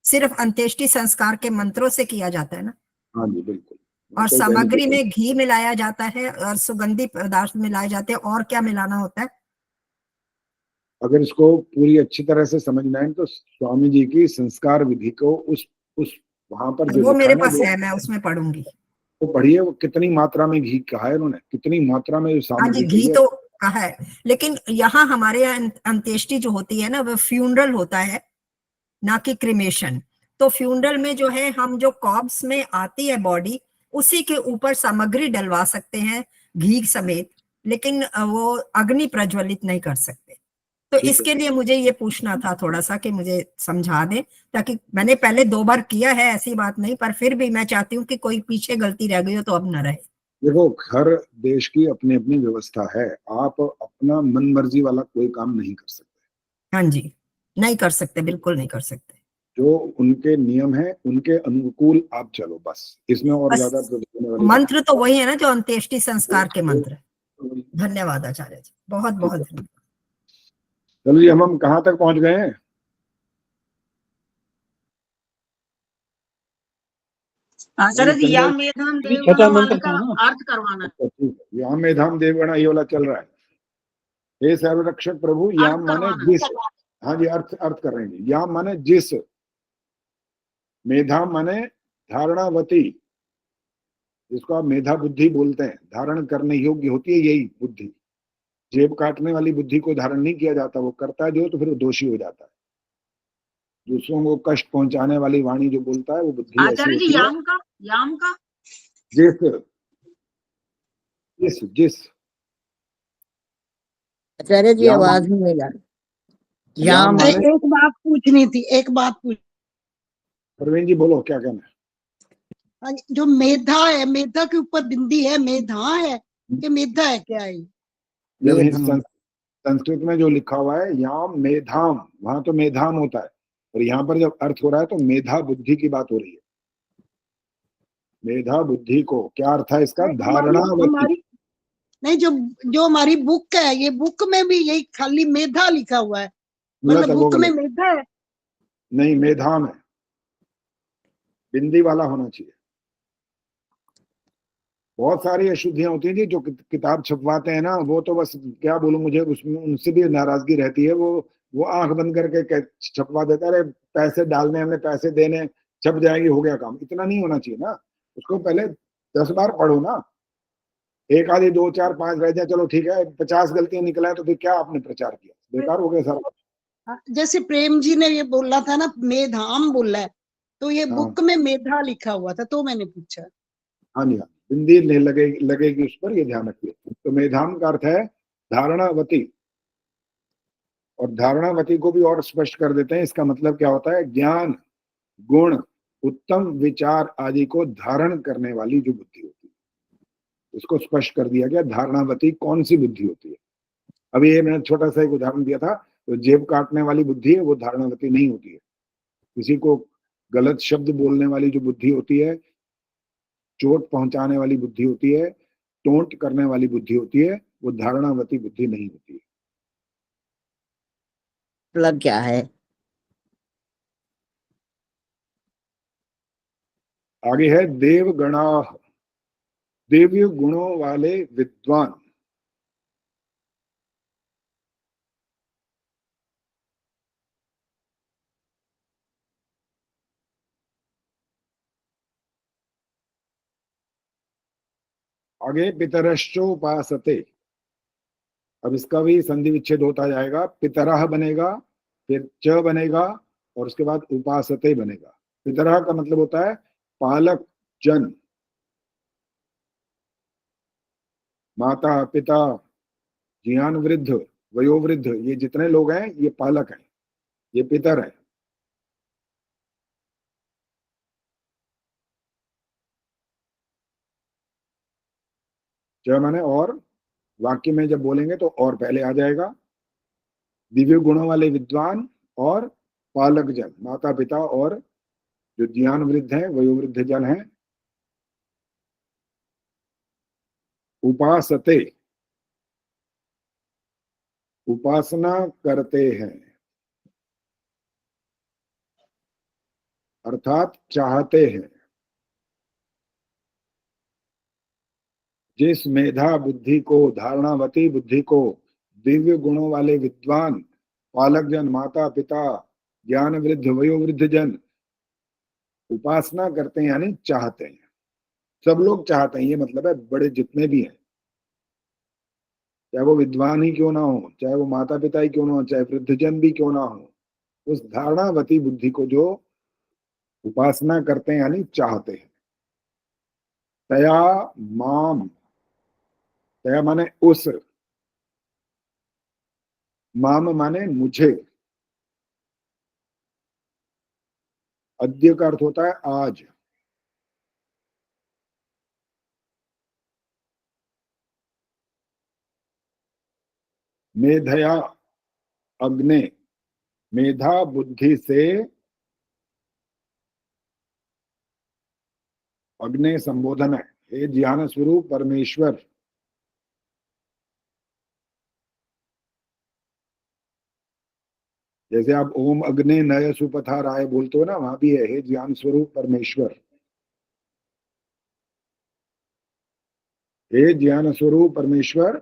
सिर्फ अंत्येष्टि संस्कार के मंत्रों से किया जाता है ना? हाँ जी बिल्कुल। और सामग्री में घी मिलाया जाता है और सुगंधी पदार्थ मिलाए जाते हैं, और क्या मिलाना होता है? अगर इसको पूरी अच्छी तरह से समझना है तो स्वामी जी की संस्कार विधि को उस वहां पर जो वो मेरे पास है, मैं उसमें पढ़ूंगी। वो पढ़िए, वो कितनी मात्रा में घी कहा है उन्होंने, कितनी मात्रा में जो हाँ जी, घी तो कहा है, लेकिन यहाँ हमारे अंत्येष्टि जो होती है ना वो फ्यूनरल होता है, ना कि क्रिमेशन। तो फ्यूनरल में जो है हम जो कॉर्प्स में आती है बॉडी, उसी के ऊपर सामग्री डलवा सकते हैं घी समेत, लेकिन वो अग्नि प्रज्वलित नहीं कर सकते। तो इसके लिए मुझे ये पूछना था थोड़ा सा कि मुझे समझा दें, ताकि मैंने पहले 2 बार किया है, ऐसी बात नहीं, पर फिर भी मैं चाहती हूँ कि कोई पीछे गलती रह गई हो तो अब न रहे। देखो, हर देश की अपनी अपनी व्यवस्था है, आप अपना मन मर्जी वाला कोई काम नहीं कर सकते। हाँ जी, नहीं कर सकते, बिल्कुल नहीं कर सकते। जो उनके नियम है उनके अनुकूल आप चलो, बस इसमें और ज्यादा मंत्र तो वही है ना जो अंत्येष्टि संस्कार के मंत्र। धन्यवाद आचार्य जी, बहुत बहुत धन्यवाद। चलो जी, हम कहाँ तक पहुंच गए हैं? आचार्य जी यहाँ मेधाम देवगण का अर्थ करवाना है। यहाँ मेधाम देवगण ये वाला चल रहा है। हे सर्वरक्षक प्रभु, याम माने जिस, हाँ जी, अर्थ कर रहे हैं। याम माने जिस, मेधा माने धारणावती, जिसको आप मेधा बुद्धि बोलते हैं, धारण करने योग्य होती है यही बुद्धि। जेब काटने वाली बुद्धि को धारण नहीं किया जाता, वो करता है जो तो फिर वो दोषी हो जाता है। दूसरों को कष्ट पहुंचाने वाली वाणी जो बोलता है वो बुद्धि ऐसी आचार्य जी, होती है। याम का जिस आचार्य जी आवाज नहीं मिला। याम एक बात पूछनी थी, एक बात पूछ। प्रवीण जी बोलो, क्या कहना है? हाँ जी, जो मेधा है, मेधा के ऊपर बिंदी है, मेधा है कि मेधा है, क्या है? संस्कृत में जो लिखा हुआ है याम मेधाम, वहां तो मेधाम होता है, और यहाँ पर जब अर्थ हो रहा है तो मेधा बुद्धि की बात हो रही है। मेधा बुद्धि को क्या अर्थ है इसका? धारणावती। नहीं, जो हमारी बुक है, ये बुक में भी यही खाली मेधा लिखा हुआ है, मतलब बुक में मेधा है नहीं, मेधाम है, बिंदी वाला होना चाहिए। बहुत सारी अशुद्धियां होती हैं जी, जो किताब छपवाते हैं ना, वो तो बस क्या बोलूं, मुझे उसमें उनसे भी नाराजगी रहती है। वो आंख बंद करके छपवा देता है, अरे पैसे डालने, हमने पैसे देने, छप जाएगी, हो गया काम। इतना नहीं होना चाहिए ना, उसको पहले 10 बार पढ़ो ना। एक आधी 2 4 5 रह जाए, चलो ठीक है, 50 गलतियां निकला तो फिर क्या आपने प्रचार किया, बेकार हो गया सारा। जैसे प्रेम जी ने ये बोला था ना, मेधाम बोला है, तो ये बुक में मेधा लिखा हुआ था, तो मैंने पूछा। हाँ जी, हाँ, बिंदी नहीं लगेगी उस पर, ये ध्यान रखिए। तो मेधाम का अर्थ है धारणावती, और धारणावती को भी और स्पष्ट कर देते हैं। इसका मतलब क्या होता है? ज्ञान, गुण, उत्तम विचार आदि को धारण करने वाली जो बुद्धि होती है, इसको स्पष्ट कर दिया गया। धारणावती कौन सी बुद्धि होती है? अभी ये मैंने छोटा सा एक उदाहरण दिया था, तो जेब काटने वाली बुद्धि है वो धारणावती नहीं होती है। किसी को गलत शब्द बोलने वाली जो बुद्धि होती है, चोट पहुंचाने वाली बुद्धि होती है, टोंट करने वाली बुद्धि होती है, वो धारणावती बुद्धि नहीं होती है। मतलब क्या है? आगे है देवगणा, दिव्य गुणों वाले विद्वान। आगे पितरश्चोपासते, अब इसका भी संधि विच्छेद होता जाएगा। पितरह बनेगा, फिर च बनेगा, और उसके बाद उपासते बनेगा। पितरह का मतलब होता है पालक जन, माता पिता, जियान वृद्ध, वयोवृद्ध, ये जितने लोग हैं ये पालक हैं, ये पितर हैं। च माने और, वाक्य में जब बोलेंगे तो और पहले आ जाएगा। दिव्य गुणों वाले विद्वान और पालक जन, माता पिता और जो ज्ञान वृद्ध है, वयोवृद्ध जन है। उपासते, उपासना करते हैं, अर्थात चाहते हैं। जिस मेधा बुद्धि को, धारणावती बुद्धि को दिव्य गुणों वाले विद्वान, पालक जन, माता पिता, ज्ञान वृद्ध, वयोवृद्ध जन उपासना करते हैं, यानी चाहते हैं। सब लोग चाहते हैं, ये मतलब है बड़े जितने भी हैं, चाहे वो विद्वान ही क्यों ना हो, चाहे वो माता पिता ही क्यों ना हो, चाहे वृद्धजन भी क्यों ना हो, उस धारणावती बुद्धि को जो उपासना करते हैं यानी चाहते हैं। तया माम, तया माने उस, माम माने मुझे, अद्य का अर्थ होता है आज। मेधया अग्ने, मेधा बुद्धि से, अग्ने संबोधन है, हे ज्ञान स्वरूप परमेश्वर। जैसे आप ओम अग्ने नय सुपथा राय बोलते हो ना, वहां भी है हे ज्ञान स्वरूप परमेश्वर। हे ज्ञान स्वरूप परमेश्वर,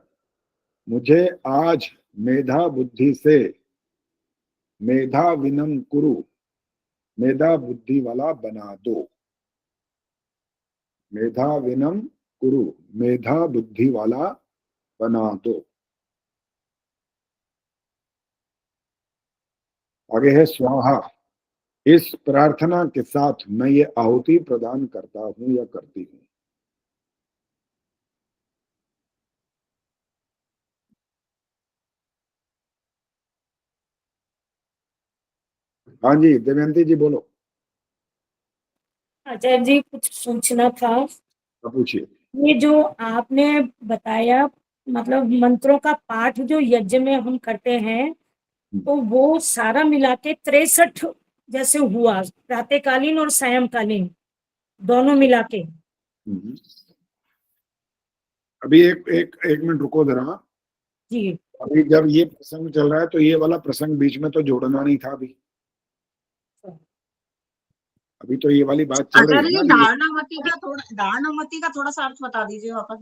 मुझे आज मेधा बुद्धि से, मेधा विनम कुरु, मेधा बुद्धि वाला बना दो। मेधा विनम कुरु, मेधा बुद्धि वाला बना दो। आगे है स्वाहा। इस प्रार्थना के साथ मैं ये आहुति प्रदान करता हूं या करती हूं। हाँ जी देवयंती जी बोलो। आचार्य जी कुछ सोचना था। पूछिए। ये जो आपने बताया मतलब मंत्रों का पाठ जो यज्ञ में हम करते हैं तो वो सारा मिला के 63 जैसे हुआ, प्रातःकालीन और सायंकालीन दोनों मिला के। अभी एक मिनट रुको जरा जी। अभी जब ये प्रसंग चल रहा है तो ये वाला प्रसंग बीच में तो जोड़ना नहीं था। अभी तो ये वाली बात चल रही आचार्य है जी ना। धारणामति का थोड़ा सा अर्थ बता दीजिए वापस।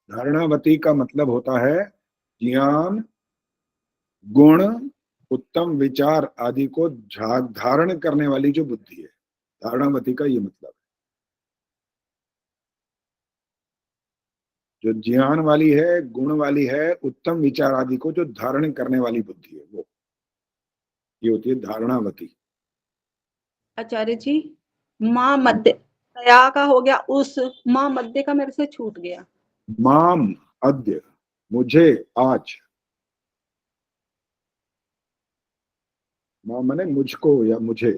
धारणावती का मतलब होता है ज्ञान, गुण, उत्तम विचार आदि को धारण करने वाली जो बुद्धि है, धारणावती का ये मतलब है। जो ज्ञान वाली है, गुण वाली है, उत्तम विचार आदि को जो धारण करने वाली बुद्धि है वो ये होती है धारणावती। आचार्य जी माँ मध्य तया का हो गया, उस माँ मध्य का मेरे से छूट गया। माम अद्य, मुझे आज। मां माने मुझको या मुझे।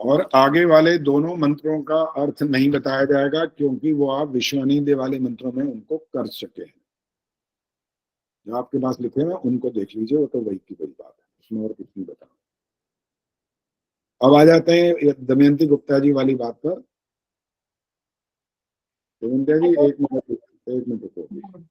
और आगे वाले दोनों मंत्रों का अर्थ नहीं बताया जाएगा क्योंकि वो आप विश्वानिंदे वाले मंत्रों में उनको कर सके हैं। जो आपके पास लिखे हैं उनको देख लीजिए, वो तो वही की वही बात है, उसमें और कुछ नहीं बताना। अब आ जाते हैं दमयंती गुप्ता जी वाली बात पर। दमयंती जी एक मिनट रुको।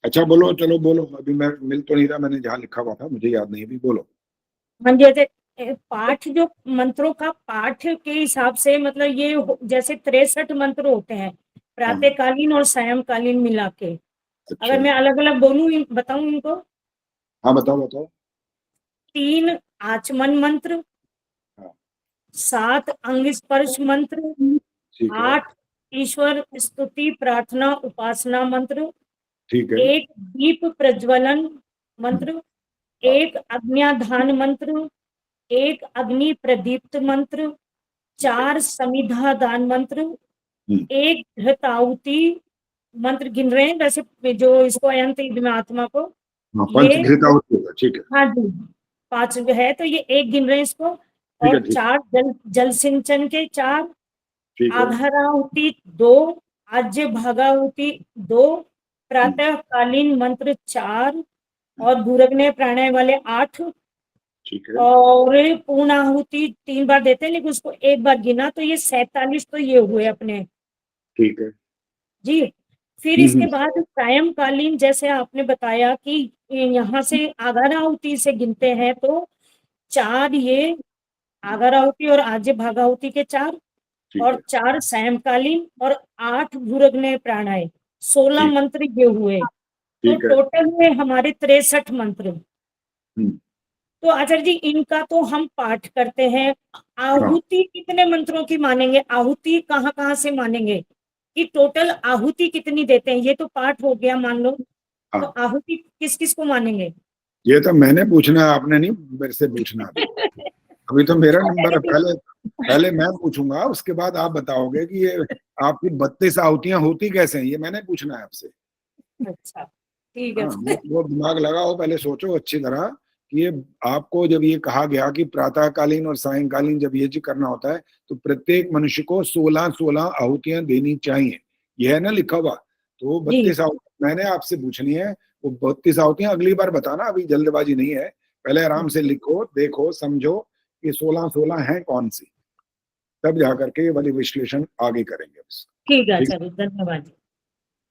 अच्छा बोलो, चलो बोलो। अभी मैं मिल तो नहीं रहा, मैंने जहाँ लिखा हुआ था मुझे याद नहीं, अभी बोलो। हाँ जैसे पाठ जो मंत्रों का पाठ के हिसाब से मतलब ये जैसे 63 मंत्र होते हैं प्रातःकालीन और सायंकालीन मिला के। अगर मैं अलग अलग बोलूं बताऊं इनको। हाँ बताओ। 3 आचमन मंत्र, 7 अंग स्पर्श मंत्र, 8 ईश्वर स्तुति प्रार्थना उपासना मंत्र, ठीक है। 1 दीप प्रज्वलन मंत्र, 1 अग्न्याधान मंत्र, 1 अग्नि प्रदीप्त मंत्र, 4 समिधा दान मंत्र, 1 घृताहुति मंत्र गिन रहे हैं वैसे जो इसको अयंत में आत्मा को ये ठीक है। हाँ जी 5 है तो ये 1 गिन रहे हैं इसको। और 4 जल सिंचन के 4, आधाराहुति 2, आज्य भागाहुति 2, प्रातःकालीन मंत्र 4 और भूरग्न प्राणायाम वाले 8 और पूर्णाहुति 3 बार देते हैं लेकिन उसको 1 बार गिना तो ये 47 तो ये हुए अपने। ठीक है जी। फिर इसके बाद सायंकालीन जैसे आपने बताया कि यहाँ से आधाराहुति से गिनते हैं तो 4 ये आधाराहुति और आज्य भागाहुति के 4 और 4 सायंकालीन और 8 भूरग्न प्राणायाम 16 मंत्र ये हुए तो टोटल में हमारे 63 मंत्र। तो आचार्य जी इनका तो हम पाठ करते हैं। आहुति कितने मंत्रों की मानेंगे? आहुति कहाँ कहाँ से मानेंगे कि टोटल आहुति कितनी देते हैं? ये तो पाठ हो गया मान लो, तो आहुति किस किस को मानेंगे? ये तो मैंने पूछना है, आपने नहीं मेरे से पूछना। अभी तो मेरा नंबर है, पहले मैं पूछूंगा उसके बाद आप बताओगे कि ये आपकी 32 आहुतियां होती कैसे हैं, ये मैंने पूछना है आपसे। अच्छा ठीक है हाँ, वो दिमाग लगाओ, पहले सोचो अच्छी तरह कि ये आपको जब ये कहा गया कि प्रातःकालीन और सायंकालीन जब ये जी करना होता है तो प्रत्येक मनुष्य को 16-16 आहुतियां देनी चाहिए, ये है ना लिखा हुआ। तो 32 आहुतियां मैंने आपसे पूछनी है, वो 32 आहुतियां अगली बार बताना, अभी जल्दबाजी नहीं है, पहले आराम से लिखो, देखो, समझो कि 16-16 है कौन सी, तब जाकर के ये वाली विश्लेषण आगे करेंगे। ठीक है आचार्य, धन्यवाद जी।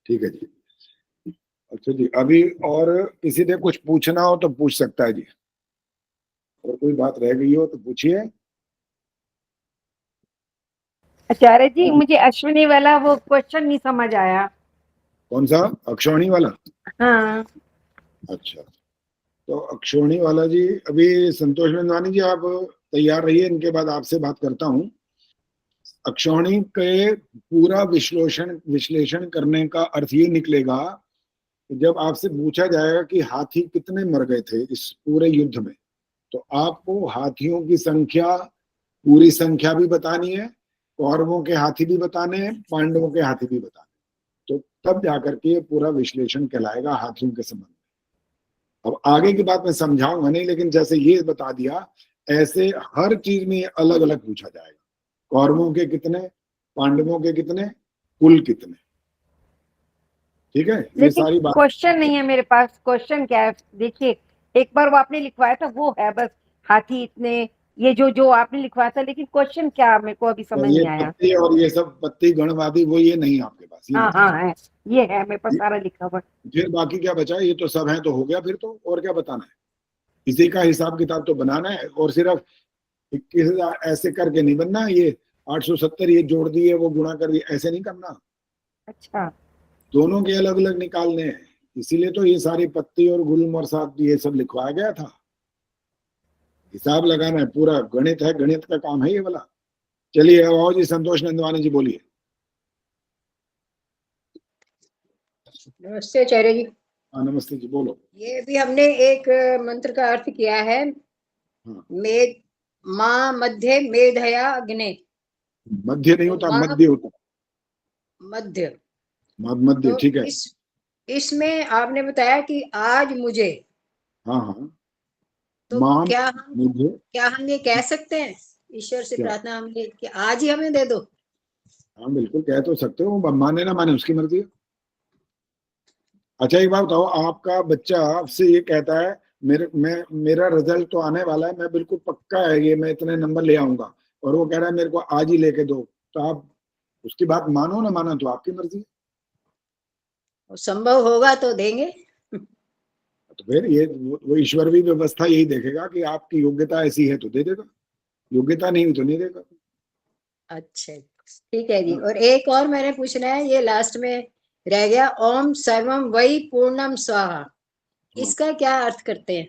ठीक है जी। अच्छा जी, अभी और किसी ने कुछ पूछना हो तो पूछ सकता है जी, और कोई बात रह गई हो तो पूछिए। आचार्य जी, मुझे अश्विनी वाला वो क्वेश्चन नहीं समझ आया। कौन सा? अक्षौणी वाला? हाँ। अच्छा, तो अक्षौणी वाला जी, अभी संतोष नंदवानी जी आप तैयार रहिए, इनके बाद आपसे बात करता हूँ। अक्षौणी के पूरा विश्लेषण करने का अर्थ ये निकलेगा कि जब आपसे पूछा जाएगा कि हाथी कितने मर गए थे इस पूरे युद्ध में, तो आपको हाथियों की संख्या, पूरी संख्या भी बतानी है, कौरवों के हाथी भी बताने हैं, पांडवों के हाथी भी बताने, तो तब जाकर के पूरा विश्लेषण कहलाएगा हाथियों के संबंध में। अब आगे की बात मैं समझाऊंगा नहीं, लेकिन जैसे ये बता दिया, ऐसे हर चीज में अलग अलग पूछा जाएगा, कौरवों के कितने, पांडवों के कितने, कुल कितने। ठीक है, ये सारी बात। क्वेश्चन नहीं है मेरे पास। क्वेश्चन क्या है, देखिए, एक बार वो आपने लिखवाया था वो है बस, हाथी इतने, ये जो आपने लिखवाया था, लेकिन क्वेश्चन क्या मेरे को अभी समझ नहीं आया। पत्ती और ये सब पत्ती गणवादी वो ये नहीं आपके पास। हाँ हाँ है, ये है मेरे पास सारा लिखा हुआ। फिर बाकी क्या बचा? ये तो सब है तो हो गया, फिर तो और क्या बताना है? इसी का हिसाब किताब तो बनाना है, और सिर्फ 21,000 ऐसे करके नहीं बनना, ये 870 ये जोड़ दिए वो गुणा कर दिए, ऐसे नहीं करना। अच्छा, दोनों के अलग अलग निकालने हैं, इसीलिए तो ये सारी पत्ती और गुल्म और साथ ये सब लिखवाया गया था। हिसाब लगाना है, पूरा गणित है, गणित का काम है ये वाला। चलिए अब आओ जी, संतोष नंदवानी जी बोलिए। नमस्ते आचार्य जी। हाँ नमस्ते जी, बोलो। ये भी हमने एक मंत्र का अर्थ किया है, मेद माँ मध्य मेधया अग्ने। मध्य नहीं होता, मध्य होता, मध्य। मध्य, ठीक है। इसमें आपने बताया कि आज मुझे, हाँ हाँ, तो क्या हम ये कह सकते हैं ईश्वर से प्रार्थना हमने कि आज ही हमें दे दो? हाँ बिल्कुल कह तो सकते हो, माने ना माने उसकी मर्जी है। अच्छा एक बात बताओ, आपका बच्चा आपसे ये कहता है मेरा रिजल्ट तो आने वाला है, मैं बिल्कुल पक्का है ये मैं इतने नंबर ले आऊंगा, और वो कह रहा है मेरे को आज ही लेके दो, तो आप उसकी बात मानो ना मानो तो आपकी मर्जी है। संभव होगा तो देंगे। तो फिर ये वो ईश्वर भी व्यवस्था यही देखेगा कि आपकी योग्यता ऐसी है तो दे देगा, योग्यता नहीं हुई तो नहीं देगा। अच्छा ठीक है जी। और एक और मैंने पूछना है, ये लास्ट में रह गया, ओम सर्वम वही पूर्णम स्वाहा, इसका क्या अर्थ करते हैं?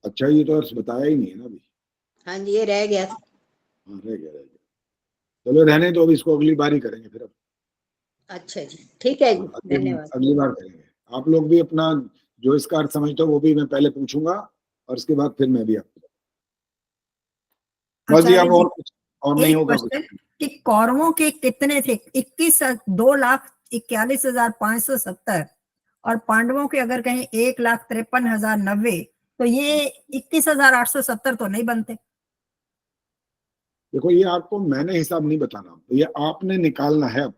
अच्छा ये तो अर्थ बताया ही नहीं है ना अभी। हाँ जी, ये रह गया था। हाँ रह गया। चलो रहने दो, अभी इसको अगली बार ही करेंगे फिर। अब अच्छा जी, ठीक है जी, धन्यवाद। अगली बार करेंगे। आप लोग भी अपना जो इसका अर्थ समझते हो वो भी मैं पहले पूछूंगा, और उसके बाद फिर मैं भी आपको बस जी। अब और कुछ और नहीं होगा कुछ कि कौरवों के कितने थे? 2,41,570 और पांडवों के अगर कहें 1,53,090, तो ये 21,870 तो नहीं बनते। देखो ये आपको मैंने हिसाब नहीं बताना, ये आपने निकालना है। अब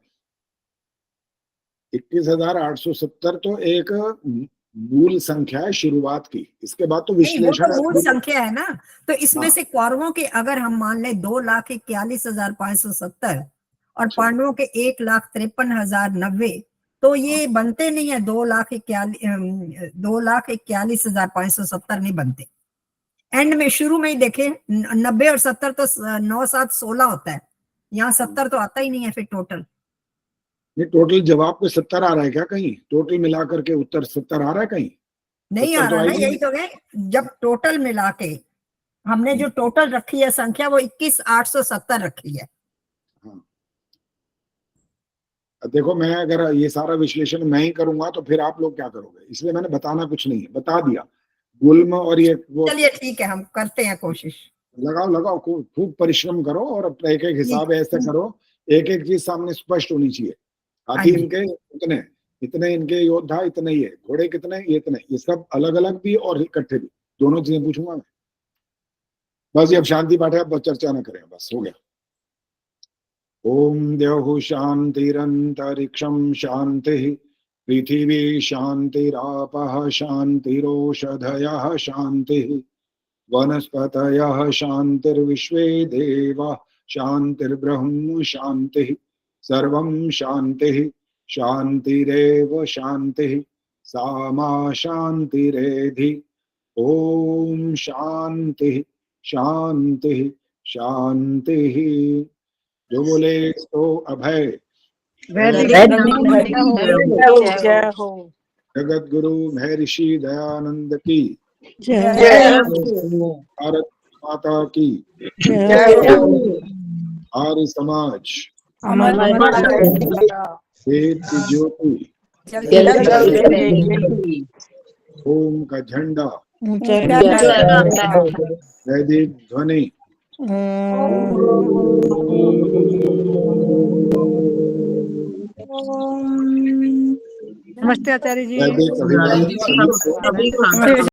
21,870 तो एक मूल संख्या है शुरुआत की, इसके बाद तो विश्लेषण तो मूल संख्या है ना, तो इसमें से कौरवों के अगर हम मान लें 2,41,570 और पांडवों के 1,53,090, तो ये बनते नहीं है। 2,41,570 नहीं बनते। एंड में शुरू में ही देखे 90 और 70 तो 9 7 16 होता है, यहाँ 70 तो आता ही नहीं है फिर टोटल। टोटल जवाब पे 70 आ रहा है क्या? कहीं टोटल मिला करके उत्तर 70 आ रहा है? कहीं नहीं आ रहा ना, यही तो है। जब टोटल मिला के हमने जो टोटल रखी है संख्या वो 21,870 रखी है। हाँ। देखो मैं अगर ये सारा विश्लेषण मैं ही करूंगा तो फिर आप लोग क्या करोगे, इसलिए मैंने बताना कुछ नहीं है, बता दिया गुल्म और ये वो। चलिए ठीक है, हम करते हैं कोशिश। लगाओ खूब परिश्रम करो, और एक एक हिसाब ऐसे करो, एक एक चीज सामने स्पष्ट होनी चाहिए। हाथी इनके उतने, इतने इनके योद्धा, इतने ही है, घोड़े कितने, ये इतने, ये सब अलग अलग भी और इकट्ठे भी, दोनों चीजें पूछूंगा मैं। बस ये अब शांति पाठ है, अब चर्चा न करें, बस हो गया। ओम द्यौः शांतिरंतरिक्षं शांति, पृथिवी शांतिरापः शांतिरोषधयः शांतिः, वनस्पतयः शांतिर्विश्वे देवा शांतिर्ब्रह्म शांतिः, सर्वं शांतिः शांतिरेव शांतिः, सा मा शांतिरेधि। ओम शांति शांति शांति। जो बोले सो अभय। जय हो। जगत गुरु महर्षि दयानंद की जय भारत माता की आर्य समाज वेद की ज्योति ओम का झंडा वैदिक ध्वनि नमस्ते आचार्य जी। वैदिक अभिवादन सभी को